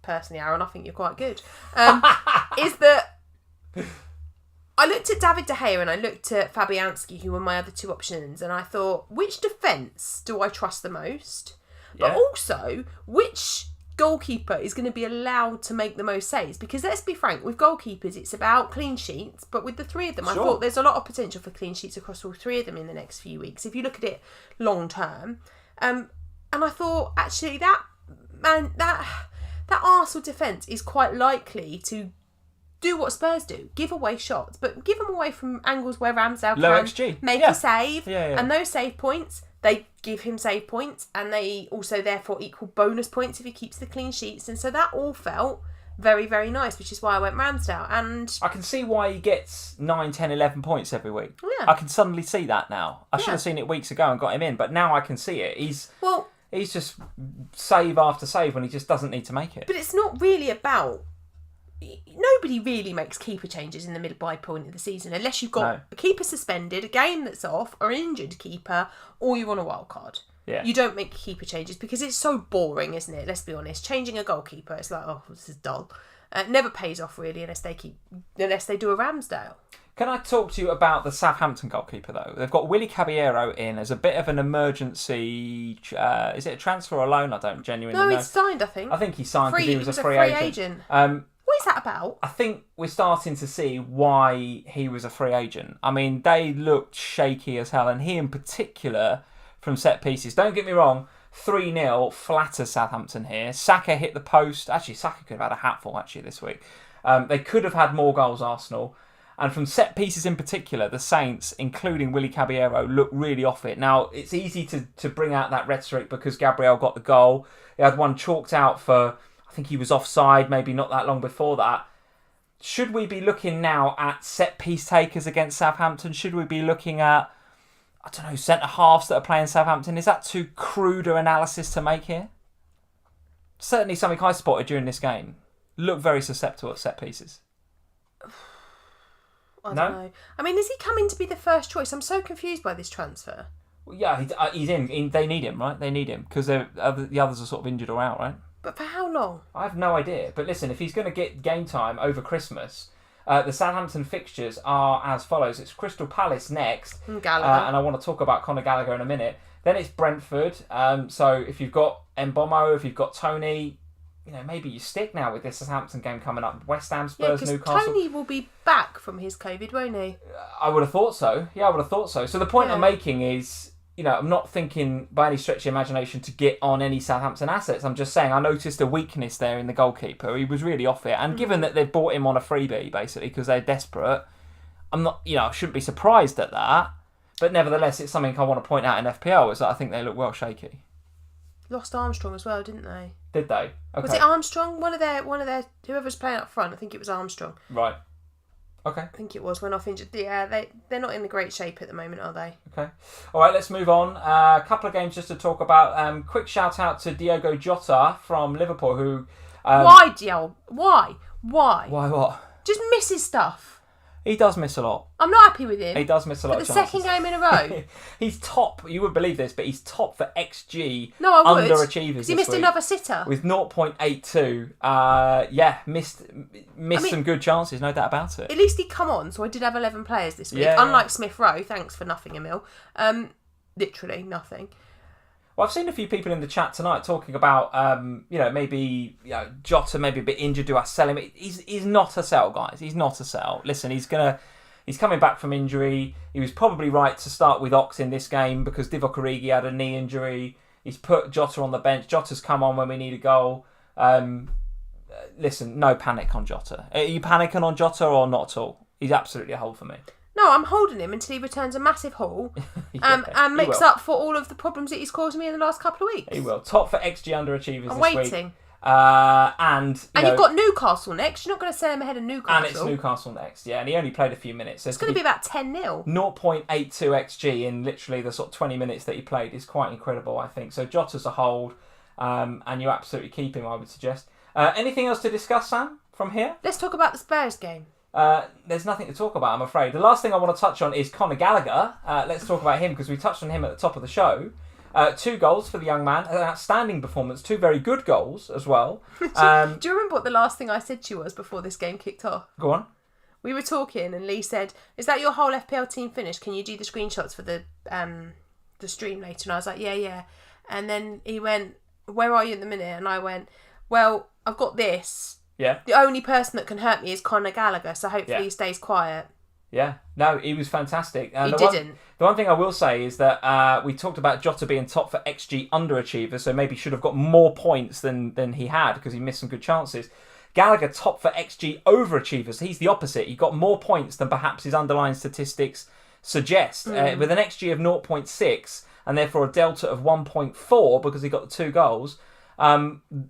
Personally, Aaron, I think you're quite good. Is that I looked at David De Gea and I looked at Fabianski, who were my other two options, and I thought, which defence do I trust the most? But also, which goalkeeper is going to be allowed to make the most saves? Because let's be frank, with goalkeepers it's about clean sheets, but with the three of them I thought there's a lot of potential for clean sheets across all three of them in the next few weeks if you look at it long term. And I thought actually that Arsenal defence is quite likely to do what Spurs do, give away shots, but give them away from angles where Ramsdale can make a save, and those save points, they give him save points, and they also therefore equal bonus points if he keeps the clean sheets, and so that all felt very, very nice, which is why I went Ramsdale. And I can see why he gets 9, 10, 11 points every week. Yeah. I can suddenly see that now. I should have seen it weeks ago and got him in, but now I can see it. He's just save after save when he just doesn't need to make it. But it's not really about... Nobody really makes keeper changes in the midway point of the season unless you've got a keeper suspended, a game that's off, or an injured keeper, or you're on a wild card. Yeah. You don't make keeper changes because it's so boring, isn't it? Let's be honest. Changing a goalkeeper, it's like, oh, this is dull. It never pays off really unless they do a Ramsdale. Can I talk to you about the Southampton goalkeeper though? They've got Willy Caballero in as a bit of an emergency. Is it a transfer or a loan? I don't genuinely know. No, he's signed. I think he signed because he was a free agent. What is that about? I think we're starting to see why he was a free agent. I mean, they looked shaky as hell, and he in particular from set pieces. Don't get me wrong, 3-0 flatters Southampton here. Saka hit the post. Actually, Saka could have had a hatful actually this week. They could have had more goals, Arsenal. And from set pieces in particular, the Saints, including Willy Caballero, look really off it. Now, it's easy to bring out that rhetoric because Gabriel got the goal. He had one chalked out for, I think he was offside, maybe not that long before that. Should we be looking now at set piece takers against Southampton? Should we be looking at, I don't know, centre-halves that are playing Southampton? Is that too crude an analysis to make here? Certainly something I spotted during this game. Look very susceptible at set pieces. I don't know. I mean, is he coming to be the first choice? I'm so confused by this transfer. Well, yeah, he's in. They need him, right? They need him because the others are sort of injured or out, right? But for how long? I have no idea. But listen, if he's going to get game time over Christmas, the Southampton fixtures are as follows. It's Crystal Palace next. Gallagher. And I want to talk about Conor Gallagher in a minute. Then it's Brentford. So if you've got Mbomo, if you've got Tony, maybe you stick now with this Southampton game coming up. West Ham, Spurs, Newcastle. Tony will be back from his COVID, won't he? I would have thought so. Yeah, I would have thought so. So the point I'm making is, I'm not thinking by any stretch of imagination to get on any Southampton assets. I'm just saying I noticed a weakness there in the goalkeeper. He was really off it. And given that they've bought him on a freebie, basically, because they're desperate, I'm not, I shouldn't be surprised at that. But nevertheless, it's something I want to point out in FPL is that I think they look well shaky. Lost Armstrong as well, didn't they? Did they? Okay. Was it Armstrong? One of their whoever's playing up front. I think it was Armstrong. Right. Okay. I think it was went off injured. Yeah, they're not in a great shape at the moment, are they? Okay. All right, let's move on. A couple of games just to talk about. Quick shout out to Diogo Jota from Liverpool, who. Why, Diol? Why? Why what? Just misses stuff. He does miss a lot. I'm not happy with him. He does miss a lot of the chances. Second game in a row. He's top. You wouldn't believe this, but he's top for XG underachievers because he missed another sitter. With 0.82. Missed some good chances, no doubt about it. At least he'd come on, so I did have 11 players this week. Unlike Smith Rowe, thanks for nothing a mil. Literally nothing. Well, I've seen a few people in the chat tonight talking about, maybe Jota maybe a bit injured. Do I sell him? He's not a sell, guys. He's not a sell. Listen, he's coming back from injury. He was probably right to start with Ox in this game because Divock Origi had a knee injury. He's put Jota on the bench. Jota's come on when we need a goal. Listen, no panic on Jota. Are you panicking on Jota or not at all? He's absolutely a hold for me. No, I'm holding him until he returns a massive haul and makes up for all of the problems that he's caused me in the last couple of weeks. He will. Top for XG underachievers I'm this waiting. Week. And you've got Newcastle next. You're not going to sell him ahead of Newcastle. And it's Newcastle next, yeah. And he only played a few minutes. So it's going to be about 10-0. 0.82 XG in literally the sort of 20 minutes that he played is quite incredible, I think. So Jota's a hold, and you absolutely keep him, I would suggest. Anything else to discuss, Sam, from here? Let's talk about the Spurs game. There's nothing to talk about, I'm afraid. The last thing I want to touch on is Conor Gallagher. Let's talk about him because we touched on him at the top of the show. 2 goals for the young man, an outstanding performance, 2 very good goals as well. Do you remember what the last thing I said to you was before this game kicked off? Go on. We were talking and Lee said, "Is that your whole FPL team finished? Can you do the screenshots for the stream later?" And I was like, yeah. And then he went, "Where are you at the minute?" And I went, "Well, I've got this. Yeah. The only person that can hurt me is Conor Gallagher, so hopefully he stays quiet." Yeah. No, he was fantastic. He didn't. The one thing I will say is that we talked about Jota being top for XG underachiever, so maybe should have got more points than he had because he missed some good chances. Gallagher top for XG overachievers. So he's the opposite. He got more points than perhaps his underlying statistics suggest. With an XG of 0.6 and therefore a delta of 1.4 because he got the 2 goals.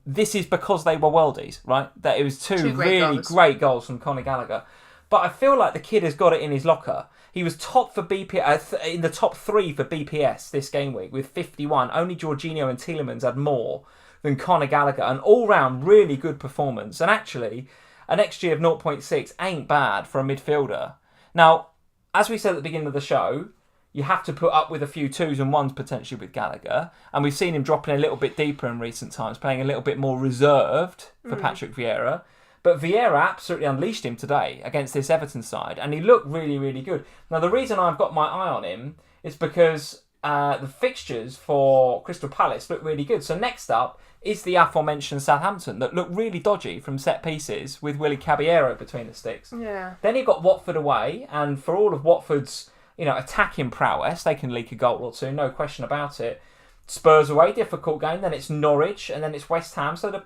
This is because they were worldies, right? That it was two really great goals from Conor Gallagher. But I feel like the kid has got it in his locker. He was top for BPS in the top 3 for BPS this game week with 51. Only Jorginho and Tielemans had more than Conor Gallagher. An all-round really good performance. And actually, an XG of 0.6 ain't bad for a midfielder. Now, as we said at the beginning of the show, you have to put up with a few 2s and 1s potentially with Gallagher. And we've seen him dropping a little bit deeper in recent times, playing a little bit more reserved for Patrick Vieira. But Vieira absolutely unleashed him today against this Everton side. And he looked really, really good. Now, the reason I've got my eye on him is because the fixtures for Crystal Palace look really good. So next up is the aforementioned Southampton that look really dodgy from set pieces with Willy Caballero between the sticks. Yeah. Then you've got Watford away. And for all of Watford's attacking prowess, they can leak a goal or 2, no question about it. Spurs away, difficult game. Then it's Norwich and then it's West Ham. So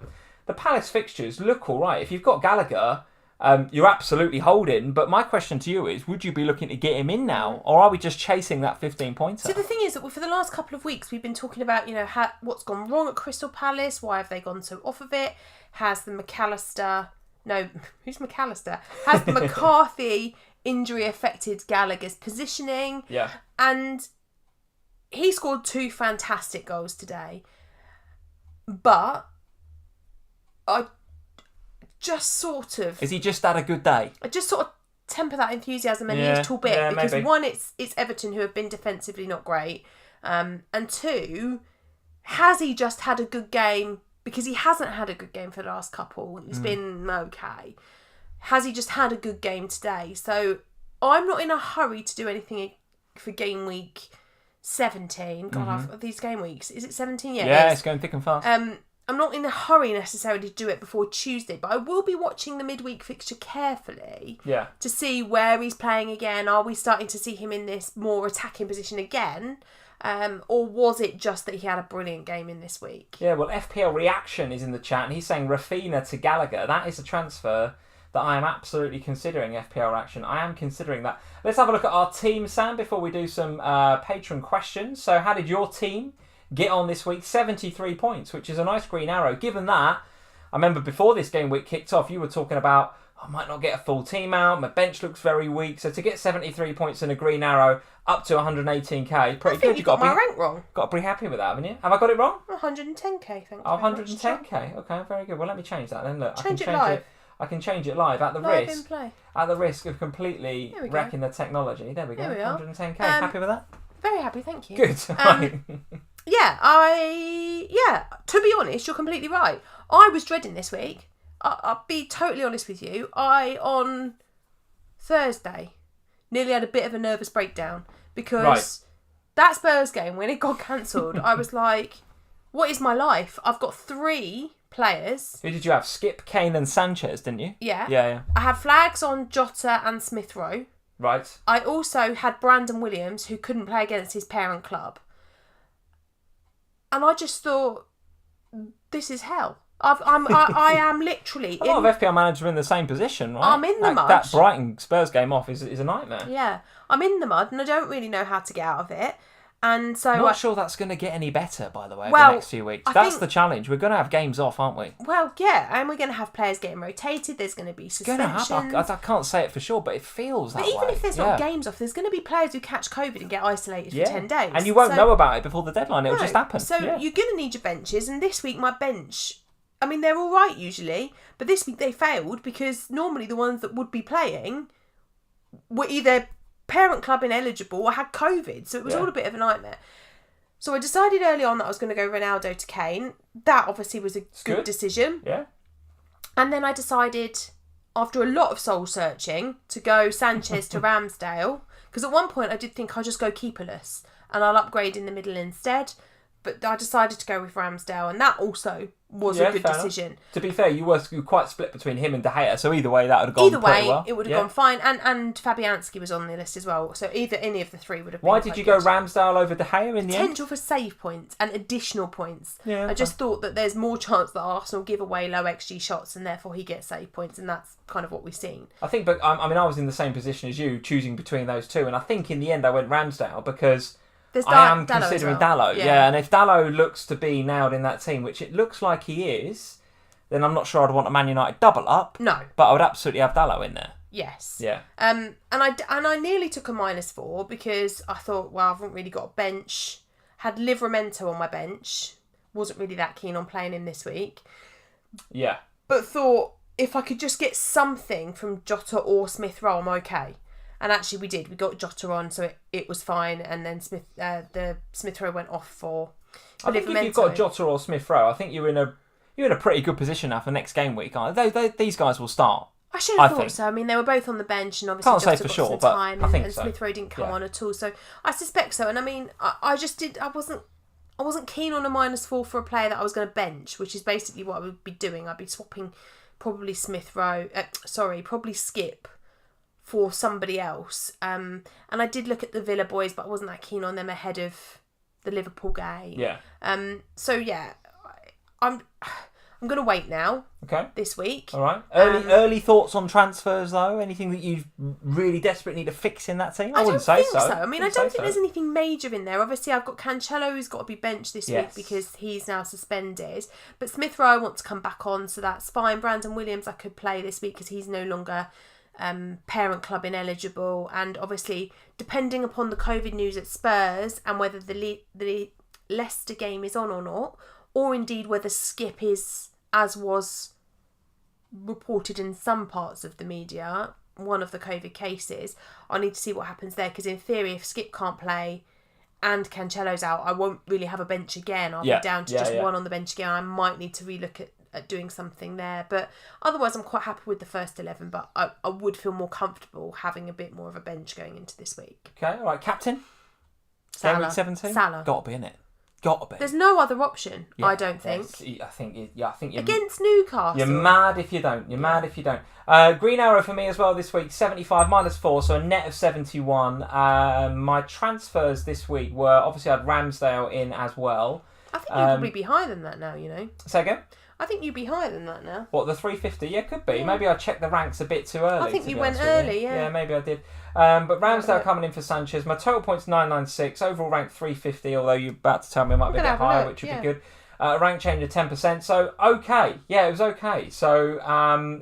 the Palace fixtures look all right. If you've got Gallagher, you're absolutely holding. But my question to you is, would you be looking to get him in now? Or are we just chasing that 15-pointer? So the thing is that for the last couple of weeks, we've been talking about, what's gone wrong at Crystal Palace. Why have they gone so off of it? Has the McAllister... No, who's McAllister? Has the McCarthy injury affected Gallagher's positioning? Yeah. And he scored 2 fantastic goals today. But I just sort of... Is he just had a good day? I just sort of temper that enthusiasm a little bit. Because maybe. One, it's Everton who have been defensively not great. And 2, has he just had a good game? Because he hasn't had a good game for the last couple. It's been okay. Has he just had a good game today? So I'm not in a hurry to do anything for game week 17. God, these game weeks. Is it 17? Yeah, it's going thick and fast. I'm not in a hurry necessarily to do it before Tuesday, but I will be watching the midweek fixture carefully to see where he's playing again. Are we starting to see him in this more attacking position again? Or was it just that he had a brilliant game in this week? Yeah, well, FPL Reaction is in the chat, and he's saying Raphinha to Gallagher. That is a transfer that I am absolutely considering, FPL Reaction. I am considering that. Let's have a look at our team, Sam, before we do some Patron questions. So how did your team get on this week? 73 points, which is a nice green arrow. Given that, I remember before this game week kicked off, you were talking about, I might not get a full team out, my bench looks very weak. So to get 73 points and a green arrow up to 118k, pretty good. You got my rank wrong. Got to be happy with that, haven't you? Have I got it wrong? 110k, thank you. 110k. Okay, very good. Well, let me change that then. Look, change it live. I can change it live at the live risk. in play. At the risk of completely wrecking the technology. There we go. 110k. Happy with that? Very happy, thank you. Good. To be honest, you're completely right. I was dreading this week. I'll be totally honest with you. On Thursday, nearly had a bit of a nervous breakdown because that Spurs game, when it got cancelled, I was like, what is my life? I've got 3 players. Who did you have? Skip, Kane and Sanchez, didn't you? Yeah. I had flags on Jota and Smith Rowe. Right. I also had Brandon Williams, who couldn't play against his parent club. And I just thought, this is hell. I am literally... A lot of FPL managers are in the same position, right? I'm in the mud. That Brighton Spurs game off is a nightmare. Yeah. I'm in the mud and I don't really know how to get out of it. And so... Not sure that's going to get any better, by the way, the next few weeks. That's the challenge. We're going to have games off, aren't we? Well, yeah. And we're going to have players getting rotated. There's going to be suspensions. I can't say it for sure, but it feels that way. But even if there's not games off, there's going to be players who catch COVID and get isolated for 10 days. And you won't know about it before the deadline. It'll just happen. So you're going to need your benches. And this week, my bench... I mean, they're all right usually, but this week they failed because normally the ones that would be playing were either parent club ineligible or had COVID. So it was all a bit of a nightmare. So I decided early on that I was going to go Ronaldo to Kane. That obviously was a good decision. Yeah. And then I decided, after a lot of soul searching, to go Sanchez to Ramsdale. Because at one point I did think I'll just go keeperless and I'll upgrade in the middle instead. But I decided to go with Ramsdale, and that also was a good decision. Enough. To be fair, you were quite split between him and De Gea, so either way that would have gone pretty well. It would have gone fine. And Fabianski was on the list as well, so any of the 3 would have been Why did you go Ramsdale over De Gea in the end? Potential for save points and additional points. Yeah, I just thought that there's more chance that Arsenal give away low XG shots and therefore he gets save points, and that's kind of what we've seen. I think, but I was in the same position as you, choosing between those 2, and I think in the end I went Ramsdale because... I am considering Dalot, and if Dalot looks to be nailed in that team, which it looks like he is, then I'm not sure I'd want a Man United double up. No, but I would absolutely have Dalot in there. Yes. Yeah. And I nearly took a -4 because I thought, well, I haven't really got a bench. Had Livramento on my bench. Wasn't really that keen on playing him this week. Yeah. But thought if I could just get something from Jota or Smith Rowe, I'm okay. And actually we did. We got Jota on, so it was fine. And then the Smith Rowe went off for I think if you've got Jota or Smith Rowe, I think you're in a pretty good position now for next game week. These guys will start. I should have thought so. I mean, they were both on the bench, and obviously Can't say Jota for got sure, some but time, I think and so. Smith Rowe didn't come on at all. So I suspect so. And I mean, I wasn't keen on a -4 for a player that I was going to bench, which is basically what I would be doing. I'd be swapping probably probably Skip for somebody else. And I did look at the Villa boys, but I wasn't that keen on them ahead of the Liverpool game. Yeah. So yeah, I'm I'm going to wait now. Okay. This week. All right. Early thoughts on transfers, though? Anything that you really desperately need to fix in that team? I wouldn't say so. I mean, I don't think there's anything major in there. Obviously, I've got Cancelo who's got to be benched this week because he's now suspended. But Smith Rowe I want to come back on, so that's fine. Brandon Williams I could play this week because he's no longer parent club ineligible. And obviously, depending upon the COVID news at Spurs and whether the Leicester game is on or not, or indeed whether Skip is, as was reported in some parts of the media, one of the COVID cases, I need to see what happens there, because in theory if Skip can't play and Cancelo's out, I won't really have a bench again. I'll be down to just one on the bench again. I might need to relook at doing something there, but otherwise I'm quite happy with the first 11, but I would feel more comfortable having a bit more of a bench going into this week. Okay, all right. Captain? Salah. Game week 17? Salah. Got to be in it. Got to be. There's no other option, I don't think. I think you're against Newcastle. You're mad if you don't. Mad if you don't. Green arrow for me as well this week. 75 -4, so a net of 71. My transfers this week were obviously I had Ramsdale in as well. I think you'll probably be higher than that now. You know. Say again. I think you'd be higher than that now. What, the 350? Yeah, could be. Yeah. Maybe I checked the ranks a bit too early. I think you went early, yeah. Yeah, maybe I did. But Ramsdale coming in for Sanchez. My total points 996. Overall rank 350, although you're about to tell me it might be a bit higher, which would be good. Rank change of 10%. So, okay. Yeah, it was okay. So,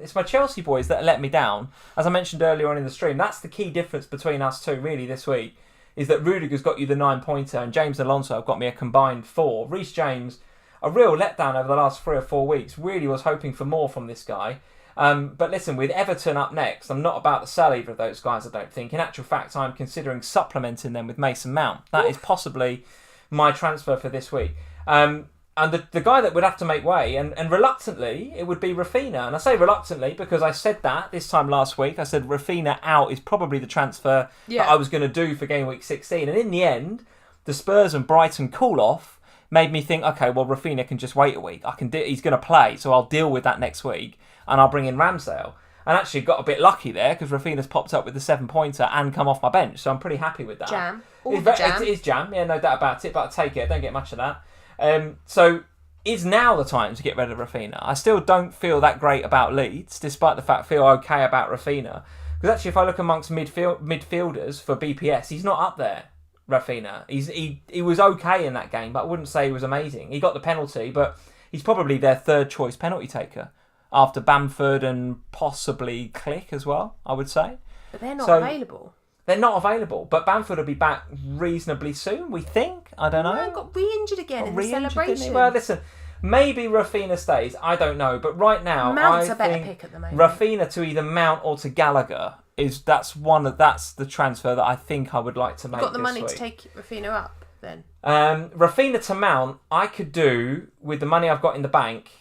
it's my Chelsea boys that let me down. As I mentioned earlier on in the stream, that's the key difference between us two, really, this week, is that Rudiger's got you the 9-pointer and James Alonso have got me a combined 4. Reece James, a real letdown over the last 3 or 4 weeks. Really was hoping for more from this guy. But listen, with Everton up next, I'm not about to sell either of those guys, I don't think. In actual fact, I'm considering supplementing them with Mason Mount. That is possibly my transfer for this week. And the guy that would have to make way, and reluctantly, it would be Raphinha. And I say reluctantly because I said that this time last week. I said Raphinha out is probably the transfer that I was going to do for game week 16. And in the end, the Spurs and Brighton call-off made me think, okay, well, Raphinha can just wait a week. He's going to play, so I'll deal with that next week, and I'll bring in Ramsdale. And actually got a bit lucky there, because Raphinha's popped up with the 7-pointer and come off my bench, so I'm pretty happy with that. Jam. It is jam, yeah, no doubt about it, but I'll take it. I don't get much of that. So is now the time to get rid of Raphinha. I still don't feel that great about Leeds, despite the fact I feel okay about Raphinha. Because actually, if I look amongst midfielders for BPS, he's not up there. Raphinha. He was okay in that game, but I wouldn't say he was amazing. He got the penalty, but he's probably their third choice penalty taker after Bamford and possibly Click as well, I would say. But they're not available. They're not available, but Bamford will be back reasonably soon, we think. I don't know. He got re-injured again in the celebration. Well, listen, maybe Raphinha stays. I don't know, but right now, Mount's a better pick at the moment. Raphinha to either Mount or to Gallagher. That's the transfer that I think I would like to make. You've got the money to take Raphinha up then? Raphinha to Mount I could do with the money I've got in the bank,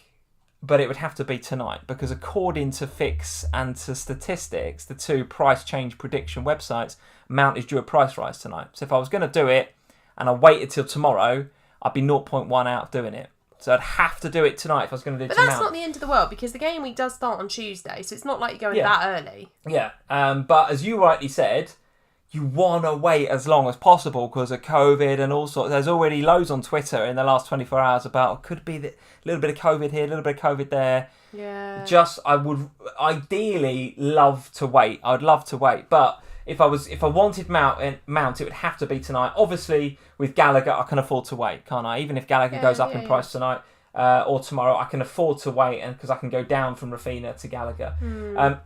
but it would have to be tonight, because according to Fix and to Statistics, the two price change prediction websites, Mount is due a price rise tonight. So if I was going to do it and I waited till tomorrow, I'd be 0.1 out of doing it. So I'd have to do it tonight if I was going to do it tonight. But that's not the end of the world, because the game week does start on Tuesday, so it's not like you're going that early. Yeah, but as you rightly said, you want to wait as long as possible because of COVID and all sorts. There's already loads on Twitter in the last 24 hours about could be a little bit of COVID here, a little bit of COVID there. Yeah. I would ideally love to wait. I'd love to wait, but if I wanted Mount, it would have to be tonight. Obviously, with Gallagher, I can afford to wait, can't I? Even if Gallagher goes up in price tonight or tomorrow, I can afford to wait, and because I can go down from Raphinha to Gallagher.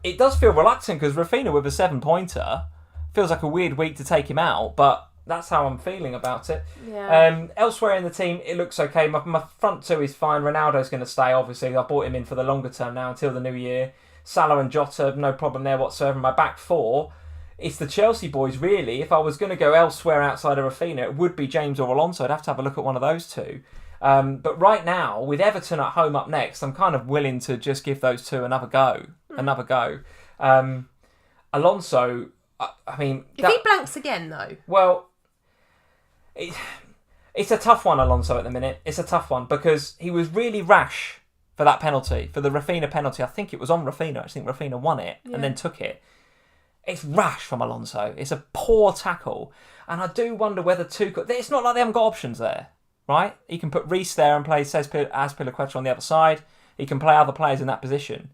It does feel reluctant because Raphinha with a 7-pointer feels like a weird week to take him out, but that's how I'm feeling about it. Yeah. Elsewhere in the team, it looks okay. My front two is fine. Ronaldo's going to stay, obviously. I bought him in for the longer term now until the new year. Salah and Jota, no problem there whatsoever. My back four, it's the Chelsea boys, really. If I was going to go elsewhere outside of Raphinha, it would be James or Alonso. I'd have to have a look at one of those two. But right now, with Everton at home up next, I'm kind of willing to just give those two another go. Alonso, I mean... If he blanks again, though... Well, it's a tough one, Alonso, at the minute. It's a tough one, because he was really rash for that penalty, for the Raphinha penalty. I think it was on Raphinha. I think Raphinha won it and then took it. It's rash from Alonso. It's a poor tackle. And I do wonder whether Tuchel... It's not like they haven't got options there, right? He can put Reece there and play Azpilicueta on the other side. He can play other players in that position.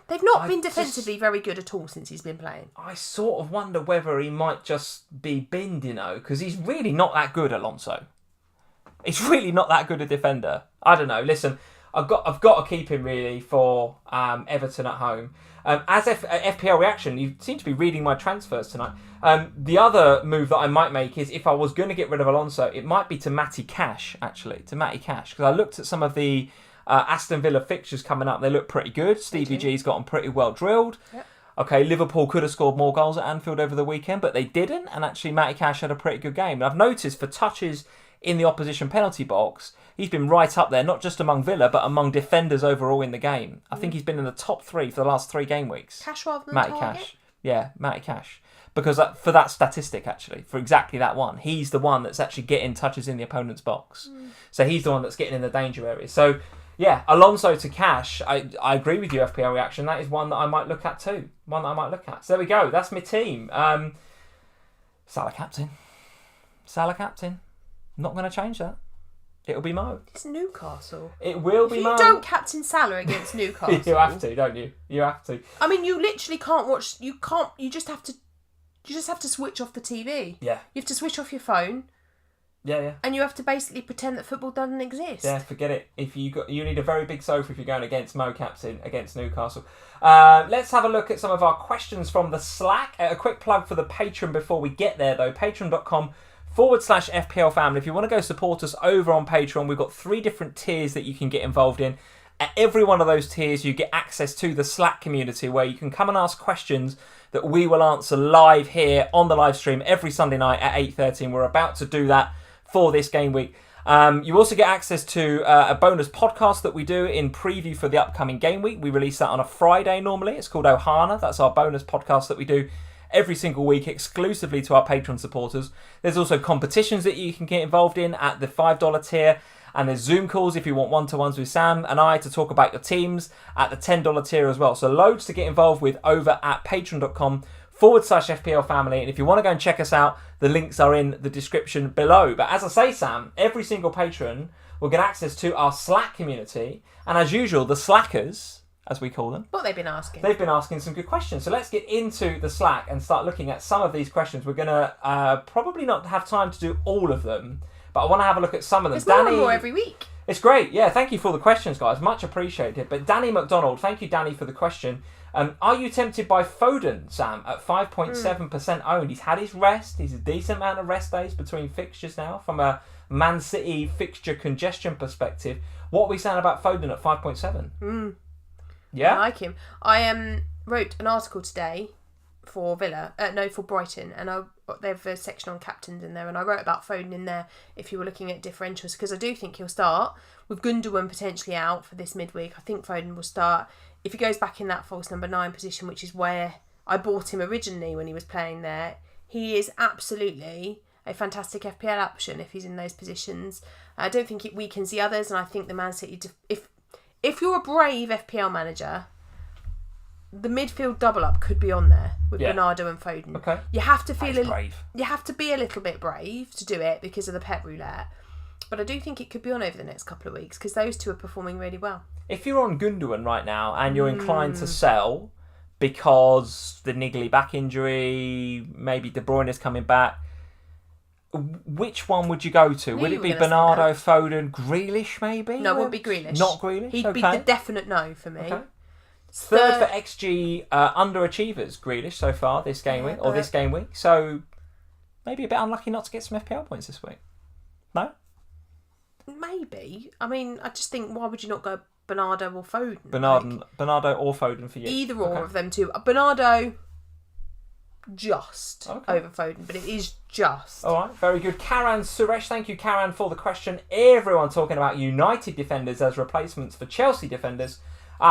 They've not been defensively very good at all since he's been playing. I sort of wonder whether he might just be binned, because he's really not that good, Alonso. He's really not that good a defender. I don't know. Listen, I've got to keep him really for Everton at home. As FPL reaction, you seem to be reading my transfers tonight. The other move that I might make is if I was going to get rid of Alonso, it might be to Matty Cash, actually. To Matty Cash. Because I looked at some of the Aston Villa fixtures coming up. They look pretty good. Stevie G's got them pretty well drilled. Yep. Okay, Liverpool could have scored more goals at Anfield over the weekend, but they didn't. And actually, Matty Cash had a pretty good game. And I've noticed for touches in the opposition penalty box, he's been right up there, not just among Villa, but among defenders overall in the game. I think he's been in the top 3 for the last 3 game weeks. Cash rather than Matty Target? Cash. Yeah, Matty Cash. Because for that statistic, actually, for exactly that one, he's the one that's actually getting touches in the opponent's box. So he's the one that's getting in the danger area. So, yeah, Alonso to Cash, I agree with you, FPL reaction. That is one that I might look at too. So there we go. That's my team. Salah captain. Not going to change that. It'll be Mo. It's Newcastle. It will be Mo. You don't captain Salah against Newcastle. You have to, don't you? You have to. I mean, you literally can't watch. You can't. You just have to switch off the TV. Yeah. You have to switch off your phone. Yeah. And you have to basically pretend that football doesn't exist. Yeah, forget it. If you need a very big sofa if you're going against Mo captain against Newcastle. Let's have a look at some of our questions from the Slack. A quick plug for the Patron before we get there, though. Patron.com/FPLFamily. If you want to go support us over on Patreon, we've got 3 different tiers that you can get involved in. At every one of those tiers, you get access to the Slack community where you can come and ask questions that we will answer live here on the live stream every Sunday night at 8:30. We're about to do that for this game week. You also get access to a bonus podcast that we do in preview for the upcoming game week. We release that on a Friday normally. It's called OHANA. That's our bonus podcast that we do every single week exclusively to our Patreon supporters. There's also competitions that you can get involved in at the $5 tier. And there's Zoom calls if you want one-to-ones with Sam and I to talk about your teams at the $10 tier as well. So loads to get involved with over at patreon.com/FPLFamily. And if you want to go and check us out, the links are in the description below. But as I say, Sam, every single patron will get access to our Slack community. And as usual, the Slackers, as we call them. What they've been asking. They've been asking some good questions. So let's get into the Slack and start looking at some of these questions. We're going to probably not have time to do all of them, but I want to have a look at some of them. There's more and more every week. It's great. Yeah, thank you for the questions, guys. Much appreciated. But Danny McDonald, thank you, Danny, for the question. Are you tempted by Foden, Sam, at 5.7% owned? He's had his rest. He's a decent amount of rest days between fixtures now from a Man City fixture congestion perspective. What are we saying about Foden at 5.7? Yeah? I like him. I wrote an article today for for Brighton, and they have a section on captains in there, and I wrote about Foden in there if you were looking at differentials, because I do think he'll start with Gundogan potentially out for this midweek. I think Foden will start if he goes back in that false number 9 position, which is where I bought him originally when he was playing there. He is absolutely a fantastic FPL option if he's in those positions. I don't think it weakens the others, and I think the Man City, if you're a brave FPL manager, the midfield double up could be on there with Bernardo and Foden. Okay. You have to feel brave. You have to be a little bit brave to do it because of the pet roulette. But I do think it could be on over the next couple of weeks because those two are performing really well. If you're on Gundogan right now and you're inclined to sell because the niggly back injury, maybe De Bruyne is coming back, which one would you go to? Would it be Bernardo, Foden, Grealish maybe? No, it would be Grealish. Not Grealish? He'd be the definite no for me. Okay. Third for XG underachievers, Grealish so far this game week, or this game week. So maybe a bit unlucky not to get some FPL points this week. No? Maybe. I mean, I just think, why would you not go Bernardo or Foden? Bernardo or Foden for you? Either or of them two. Bernardo just over Foden, but it is just. All right, very good. Karan Suresh, thank you, Karan, for the question. Everyone talking about United defenders as replacements for Chelsea defenders.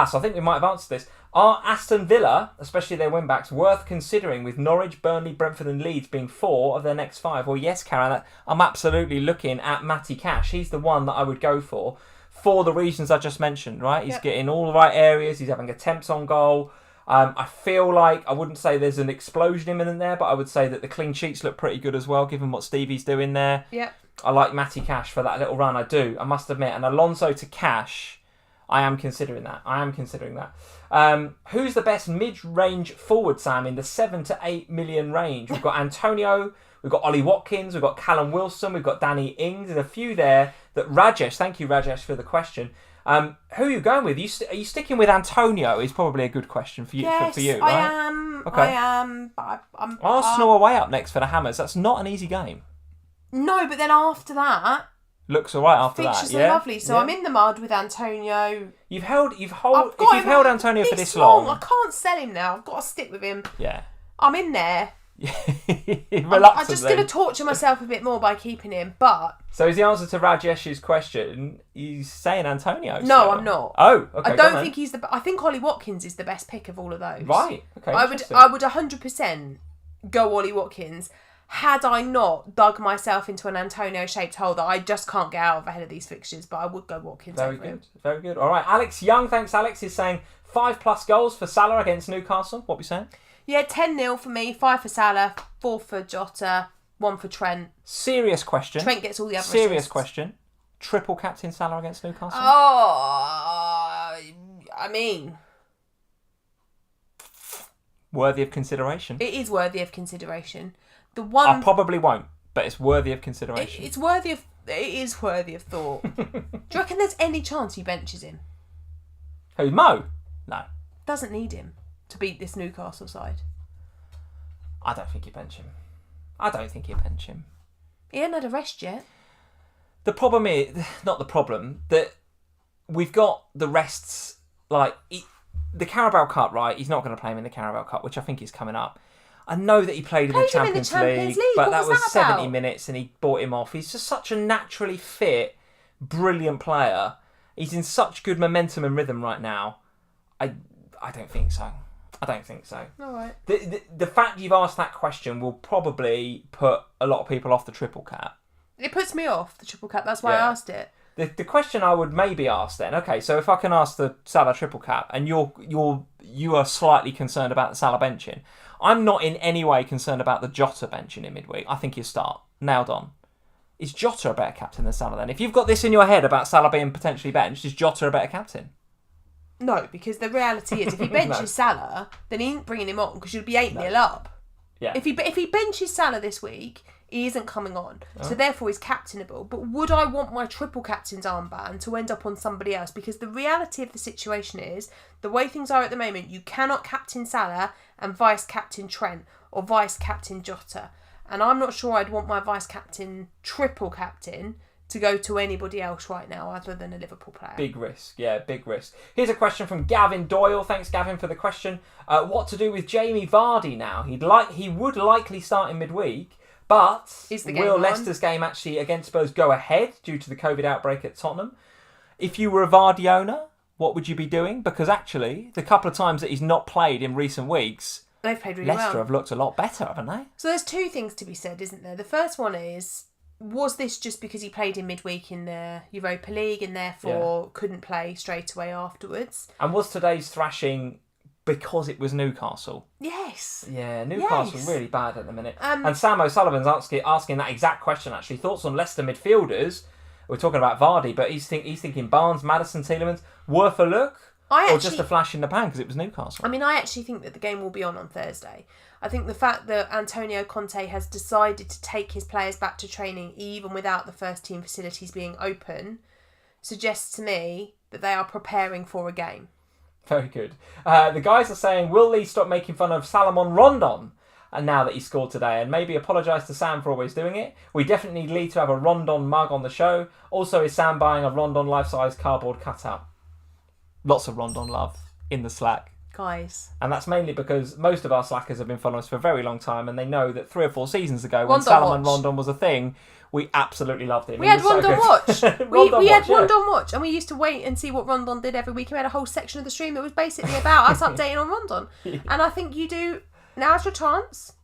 So I think we might have answered this. Are Aston Villa, especially their wing-backs, worth considering with Norwich, Burnley, Brentford and Leeds being 4 of their next 5? Well, yes, Karen, I'm absolutely looking at Matty Cash. He's the one that I would go for the reasons I just mentioned, right? He's getting all the right areas. He's having attempts on goal. I feel like, I wouldn't say there's an explosion imminent there, but I would say that the clean sheets look pretty good as well, given what Stevie's doing there. Yeah. I like Matty Cash for that little run, I do, I must admit. And Alonso to Cash, I am considering that. Who's the best mid-range forward, Sam, in the 7 to 8 million range? We've got Antonio, we've got Ollie Watkins, we've got Callum Wilson, we've got Danny Ings. There's a few there that Rajesh, thank you Rajesh for the question. Who are you going with? Are you sticking with Antonio? Is probably a good question for you. Yes, for you, right? I am. Okay. I am. I'm Arsenal away up next for the Hammers. That's not an easy game. No, but then after that, looks alright after that. Fixtures are lovely. So I'm in the mud with Antonio. You've held Antonio for this long. I can't sell him now. I've got to stick with him. Yeah. I'm in there. I'm just going to torture myself a bit more by keeping him, but... So is the answer to Rajesh's question, he's saying Antonio? No, I'm not. Oh, okay. I don't think he's I think Ollie Watkins is the best pick of all of those. Right, okay. I would 100% go Ollie Watkins had I not dug myself into an Antonio-shaped hole that I just can't get out of ahead of these fixtures, but I would go Watkins over him. Very good. All right, Alex Young, thanks Alex, is saying 5+ goals for Salah against Newcastle. What are we saying? Yeah, 10-0 for me, 5 for Salah, 4 for Jota, 1 for Trent. Serious question. Trent gets all the other Serious assists. Question. Triple captain Salah against Newcastle? Oh, I mean... Worthy of consideration. It is worthy of consideration. I probably won't, but it's worthy of consideration. It is worthy of thought. Do you reckon there's any chance he benches him? Who, Mo? No. Doesn't need him to beat this Newcastle side. I don't think he'll bench him. He hasn't had a rest yet. The problem is, not the problem, that we've got the rests, the Carabao Cup, right? He's not going to play him in the Carabao Cup, which I think is coming up. I know that he played in the Champions League, but that was 70 minutes and he bought him off. He's just such a naturally fit, brilliant player. He's in such good momentum and rhythm right now. I don't think so. All right. The fact you've asked that question will probably put a lot of people off the triple cap. It puts me off, the triple cap. That's why I asked it. The question I would maybe ask then, okay, so if I can ask the Salah triple cap and you are slightly concerned about the Salah benching, I'm not in any way concerned about the Jota benching in midweek. I think you start. Nailed on. Is Jota a better captain than Salah then? If you've got this in your head about Salah being potentially benched, is Jota a better captain? No, because the reality is if he benches Salah, then he ain't bringing him on because you'll be 8-0 up. Yeah. If he benches Salah this week, he isn't coming on. Oh. So therefore he's captainable. But would I want my triple captain's armband to end up on somebody else? Because the reality of the situation is, the way things are at the moment, you cannot captain Salah and vice-captain Trent or vice-captain Jota. And I'm not sure I'd want my vice-captain, triple captain, to go to anybody else right now other than a Liverpool player. Big risk. Here's a question from Gavin Doyle. Thanks, Gavin, for the question. What to do with Jamie Vardy now? He would likely start in midweek, but will Leicester's game actually against Spurs go ahead due to the COVID outbreak at Tottenham? If you were a Vardy owner, what would you be doing? Because actually, the couple of times that he's not played in recent weeks, they've played really Leicester well. have looked a lot better, haven't they? So there's two things to be said, isn't there? The first one is, was this just because he played in midweek in the Europa League and therefore couldn't play straight away afterwards? And was today's thrashing because it was Newcastle? Yes. Yeah, Newcastle really bad at the minute. And Sam O'Sullivan's asking that exact question, actually. Thoughts on Leicester midfielders? We're talking about Vardy, but he's thinking Barnes, Maddison, Tielemans. Worth a look? Or just a flash in the pan because it was Newcastle? I mean, I actually think that the game will be on Thursday. I think the fact that Antonio Conte has decided to take his players back to training even without the first team facilities being open suggests to me that they are preparing for a game. Very good. The guys are saying, will Lee stop making fun of Salomon Rondon and now that he scored today, and maybe apologise to Sam for always doing it? We definitely need Lee to have a Rondon mug on the show. Also, is Sam buying a Rondon life-size cardboard cutout? Lots of Rondon love in the Slack. Guys. And that's mainly because most of our Slackers have been following us for a very long time and they know that 3 or 4 seasons ago when Salomon Rondon was a thing, we absolutely loved him. We had Rondon Watch. we had Rondon Watch and we used to wait and see what Rondon did every week. We had a whole section of the stream that was basically about us updating on Rondon. And I think you do... Now's your chance.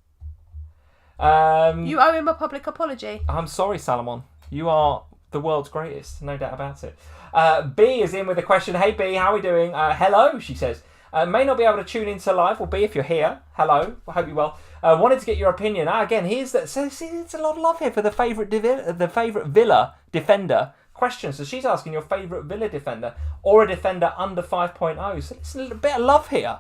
You owe him a public apology. I'm sorry, Salomon. You are the world's greatest. No doubt about it. B is in with a question. Hey B, how are we doing? Hello, she says. May not be able to tune into live. Well, B, if you're here, hello. I hope you're well. Wanted to get your opinion. Again, here's that. So it's a lot of love here for the favourite Villa defender, question. So she's asking your favourite Villa defender or a defender under 5.0. So there's a little bit of love here.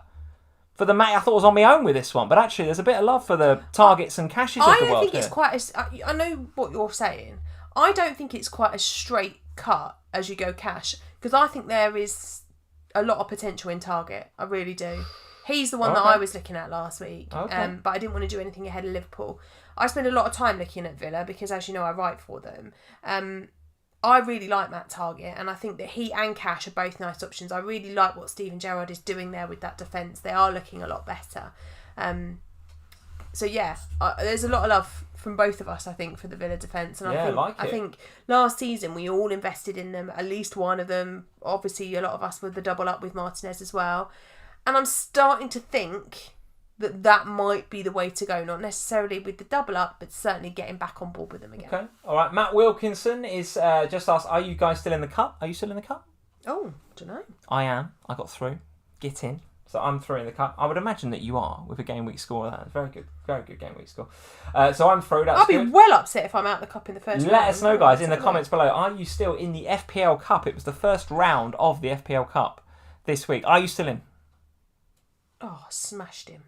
For the mate, I thought I was on my own with this one, but actually there's a bit of love for the targets and cashes of the world. I don't think it's quite as... I know what you're saying. I don't think it's quite a straight cut as you go cash, because I think there is a lot of potential in target. I really do. He's the one that I was looking at last week, but I didn't want to do anything ahead of Liverpool. I spend a lot of time looking at Villa because, as you know, I write for them. I really like Matt Targett, and I think that he and Cash are both nice options. I really like what Steven Gerrard is doing there with that defence. They are looking a lot better. So yeah, there's a lot of love from both of us, I think, for the Villa defence. And I think last season we all invested in them, at least one of them. Obviously, a lot of us with the double up with Martinez as well. And I'm starting to think that might be the way to go. Not necessarily with the double up, but certainly getting back on board with them again. Okay. All right. Matt Wilkinson is just asked, are you guys still in the cup? Are you still in the cup? Oh, don't know. I am. I got through. Get in. So I'm through in the cup. I would imagine that you are with a game week score. That's very good game week score. So I'm through. That's I'll be well upset if I'm out of the cup in the first round. Let us know, guys, in the comments below. Are you still in the FPL Cup? It was the first round of the FPL Cup this week. Are you still in? Oh, smashed him.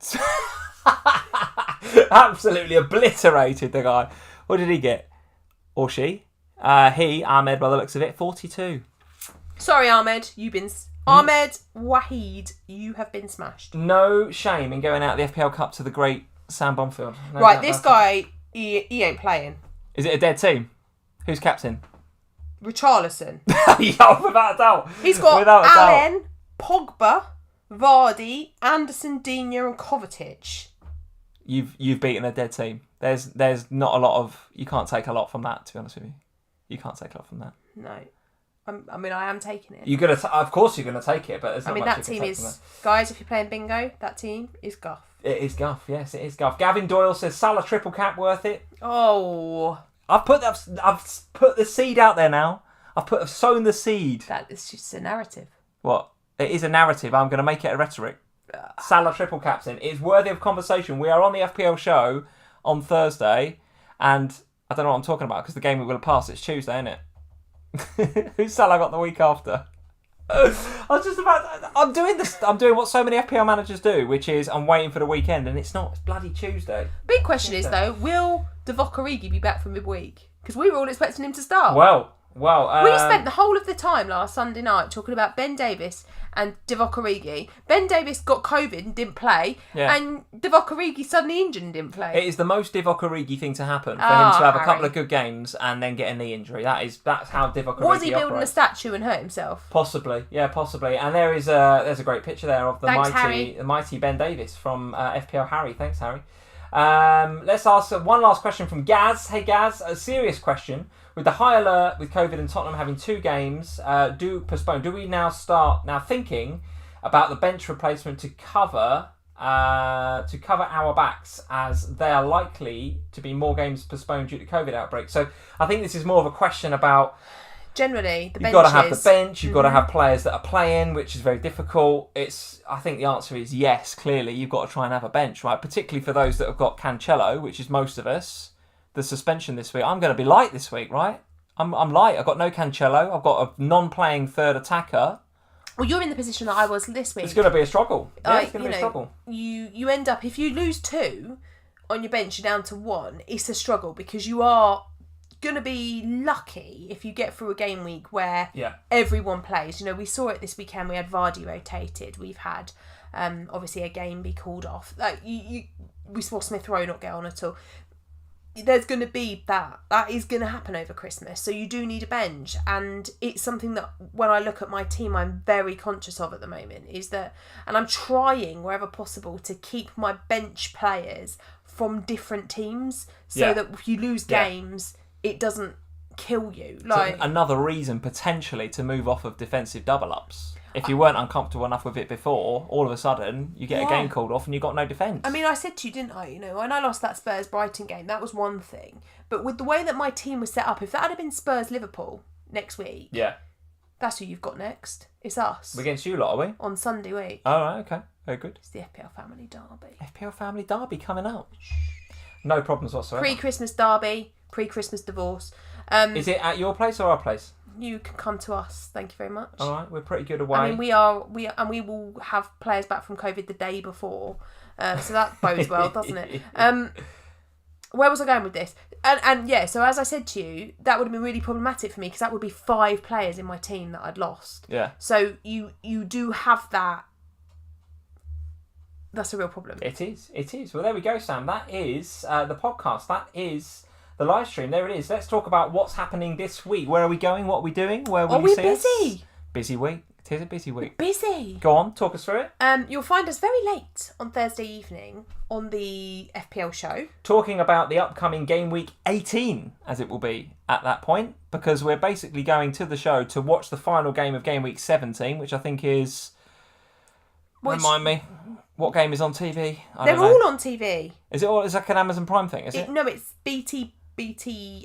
Absolutely obliterated the guy. What did he get? Or she? Ahmed, by the looks of it, 42. Sorry, Ahmed. Ahmed Waheed, you have been smashed. No shame in going out of the FPL Cup to the great Sam Bonfield. Right, this guy, he ain't playing. Is it a dead team? Who's captain? Richarlison. Yeah, without a doubt. He's got Allen, Pogba, Vardy, Anderson, Digne and Kovacic. You've beaten a dead team. There's not a lot of... You can't take a lot from that, to be honest with you. You can't take a lot from that. No. I am taking it. Of course you're going to take it, but there's not much that team is... Guys, if you're playing bingo, that team is guff. It is guff, yes, it is guff. Gavin Doyle says, Salah triple cap worth it? Oh. I've put the seed out there now. I've sown the seed. That is just a narrative. What? It is a narrative. I'm going to make it a rhetoric. Salah triple captain. It's worthy of conversation. We are on the FPL show on Thursday, and I don't know what I'm talking about because the game will have passed. It's Tuesday, isn't it? Who's Salah got the week after? I'm doing what so many FPL managers do, which is I'm waiting for the weekend, and it's not. It's bloody Tuesday. Big question is though, will Divock Origi be back for midweek? Because we were all expecting him to start. Well, we spent the whole of the time last Sunday night talking about Ben Davies and Divock Origi. Ben Davies got COVID and didn't play, and Divock Origi suddenly injured and didn't play. It is the most Divock Origi thing to happen for him to have a couple of good games and then get a knee injury. That's how Divock Origi Was he building operates. a statue and hurt himself? Possibly. And there's a great picture there of the mighty Ben Davies from FPL Harry. Thanks, Harry. Let's ask one last question from Gaz. Hey Gaz, a serious question. With the high alert with COVID and Tottenham having 2 games do we now start thinking about the bench replacement to cover our backs, as they are likely to be more games postponed due to COVID outbreak? So I think this is more of a question about generally the benches. You've got to have the bench, you've got to have players that are playing, which is very difficult. I think the answer is yes, clearly you've got to try and have a bench, right? Particularly for those that have got Cancelo, which is most of us. The suspension this week. I'm going to be light this week, right? I'm light. I've got no Cancelo. I've got a non-playing third attacker. Well, you're in the position that I was this week. It's going to be a struggle. Yeah, it's going to be a struggle. You end up, if you lose 2 on your bench, you're down to 1. It's a struggle because you are going to be lucky if you get through a game week where everyone plays. We saw it this weekend. We had Vardy rotated. We've had obviously a game be called off. We saw Smith Rowe not get on at all. There's going to be that is going to happen over Christmas, so you do need a bench, and it's something that when I look at my team I'm very conscious of at the moment, is that, and I'm trying wherever possible to keep my bench players from different teams so that if you lose games it doesn't kill you. So another reason potentially to move off of defensive double ups. If you weren't uncomfortable enough with it before, all of a sudden you get a game called off and you've got no defence. I mean, I said to you, didn't I? When I lost that Spurs-Brighton game, that was one thing. But with the way that my team was set up, if that had been Spurs-Liverpool next week, that's who you've got next. It's us. We're against you lot, are we? On Sunday week. Oh, right, okay. Very good. It's the FPL Family Derby. FPL Family Derby coming up. No problems whatsoever. Pre-Christmas derby, pre-Christmas divorce. Is it at your place or our place? you can come to us. Thank you very much. All right, we're pretty good away. I mean, we will have players back from COVID the day before, so that bodes well, doesn't it? Where was I going with this? And yeah, so as I said to you, that would have been really problematic for me because that would be 5 players in my team that I'd lost. Yeah. So you do have that. That's a real problem. It is. Well, there we go, Sam. That is the podcast. That is the live stream. There it is. Let's talk about what's happening this week. Where are we going? What are we doing? Where will you see us? Are we busy? Busy week. It is a busy week. Busy. Go on, talk us through it. You'll find us very late on Thursday evening on the FPL show. Talking about the upcoming game week 18, as it will be at that point, because we're basically going to the show to watch the final game of game week 17, which I think is... Remind me. What game is on TV? They're all on TV. Is it all? Is that like an Amazon Prime thing? Is it? No, it's BT.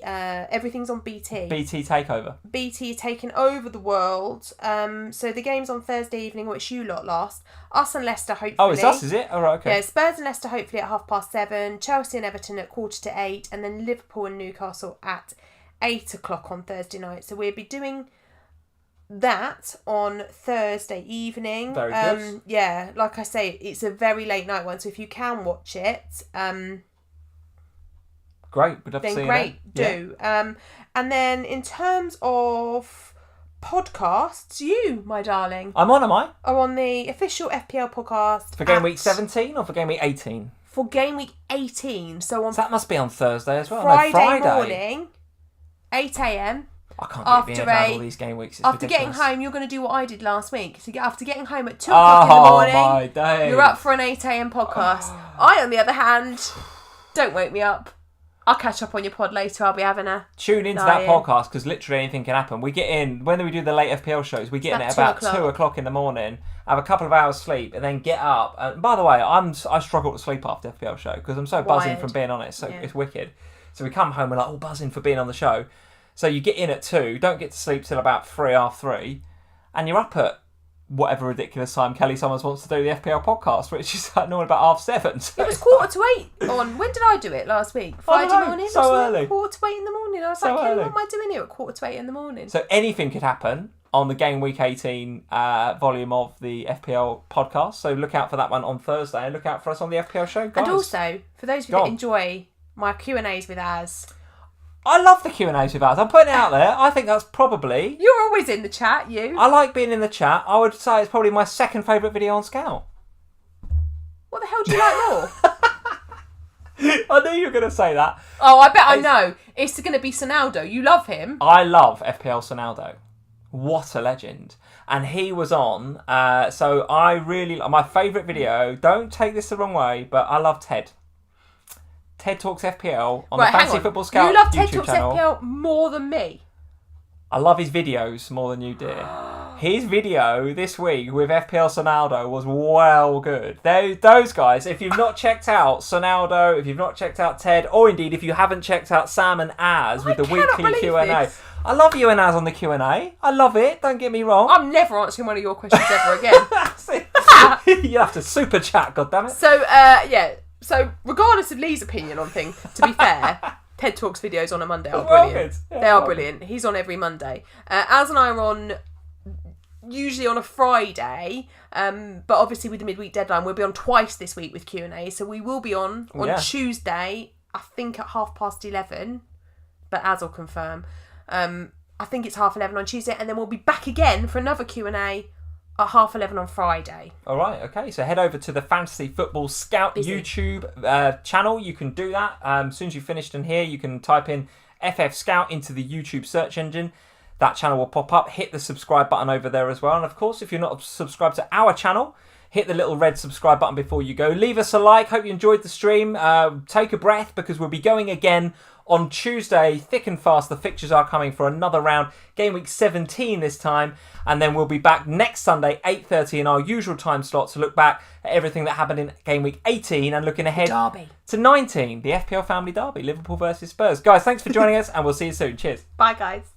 Everything's on BT. BT takeover. BT taking over the world. So the game's on Thursday evening, which you lot lost. Us and Leicester, hopefully. Oh, it's us, is it? All right, okay. Yeah, Spurs and Leicester, hopefully at 7:30. Chelsea and Everton at 7:45, and then Liverpool and Newcastle at 8:00 on Thursday night. So we'll be doing that on Thursday evening. Very good. Yeah, like I say, it's a very late night one, so if you can watch it, great. We'd love to see you. Great, do. Yeah. And then in terms of podcasts, you, my darling, I'm on, am I? Are on the official FPL podcast for game week 17 or for game week 18? For game week 18. So that must be on Thursday as well. Friday morning, 8 a.m. I can't get being all these game weeks. It's after ridiculous. getting home, you're going to do what I did last week. So after getting home at 2 o'clock in the morning, my days. You're up for an 8 a.m. podcast. I, on the other hand, don't wake me up. I'll catch up on your pod later. I'll be having a... Tune into that podcast because literally anything can happen. We get in, when we do the late FPL shows, we get in at about 2 o'clock in the morning, have a couple of hours sleep, and then get up. And by the way, I struggle to sleep after FPL show because I'm so buzzing from being on it. So it's wicked. So we come home, we're like all buzzing for being on the show. So you get in at 2, don't get to sleep till about 3:30, and you're up at whatever ridiculous time Kelly Summers wants to do the FPL podcast, which is normally about 7:30. So it was 7:45 on... When did I do it last week? Friday morning? So early. 7:45 in the morning. I was like, Kelly, what am I doing here at 7:45 in the morning? So anything could happen on the Game Week 18 volume of the FPL podcast. So look out for that one on Thursday, and look out for us on the FPL show, guys. And also, for those of you that enjoy my Q&As with Az... I love the Q&As with us. I'm putting it out there. I think that's probably... You're always in the chat, you. I like being in the chat. I would say it's probably my second favourite video on Scout. What the hell do you like more? I knew you were going to say that. Oh, I bet I know. It's going to be Sonaldo. You love him. I love FPL Sonaldo. What a legend. And he was on. So I really... My favourite video, don't take this the wrong way, but I love Ted. Ted Talks FPL on the Fantasy Football Scout YouTube channel. You love Ted Talks FPL more than me. I love his videos more than you do. His video this week with FPL Sonaldo was well good. Those guys, if you've not checked out Sonaldo, if you've not checked out Ted, or indeed if you haven't checked out Sam and Az with the weekly Q&A. This. I love you and Az on the Q&A. I love it, don't get me wrong. I'm never answering one of your questions ever again. You have to super chat, goddammit. So, yeah. So, regardless of Lee's opinion on things, to be fair, TED Talks videos on a Monday are brilliant. Yeah, they are brilliant. He's on every Monday. Az and I are on usually on a Friday, but obviously with the midweek deadline, we'll be on twice this week with Q&A. So we will be on Tuesday, I think at 11:30, but Az will confirm. I think it's 11:30 on Tuesday, and then we'll be back again for another Q&A at 11:30 on Friday. All right, okay. So head over to the Fantasy Football Scout YouTube channel. You can do that. As soon as you've finished in here, you can type in FF Scout into the YouTube search engine. That channel will pop up. Hit the subscribe button over there as well. And of course, if you're not subscribed to our channel, hit the little red subscribe button before you go. Leave us a like. Hope you enjoyed the stream. Take a breath because we'll be going again on Tuesday, thick and fast. The fixtures are coming for another round. Game week 17 this time. And then we'll be back next Sunday, 8:30 in our usual time slot to look back at everything that happened in game week 18 and looking ahead to 19, the FPL Family Derby, Liverpool versus Spurs. Guys, thanks for joining us and we'll see you soon. Cheers. Bye, guys.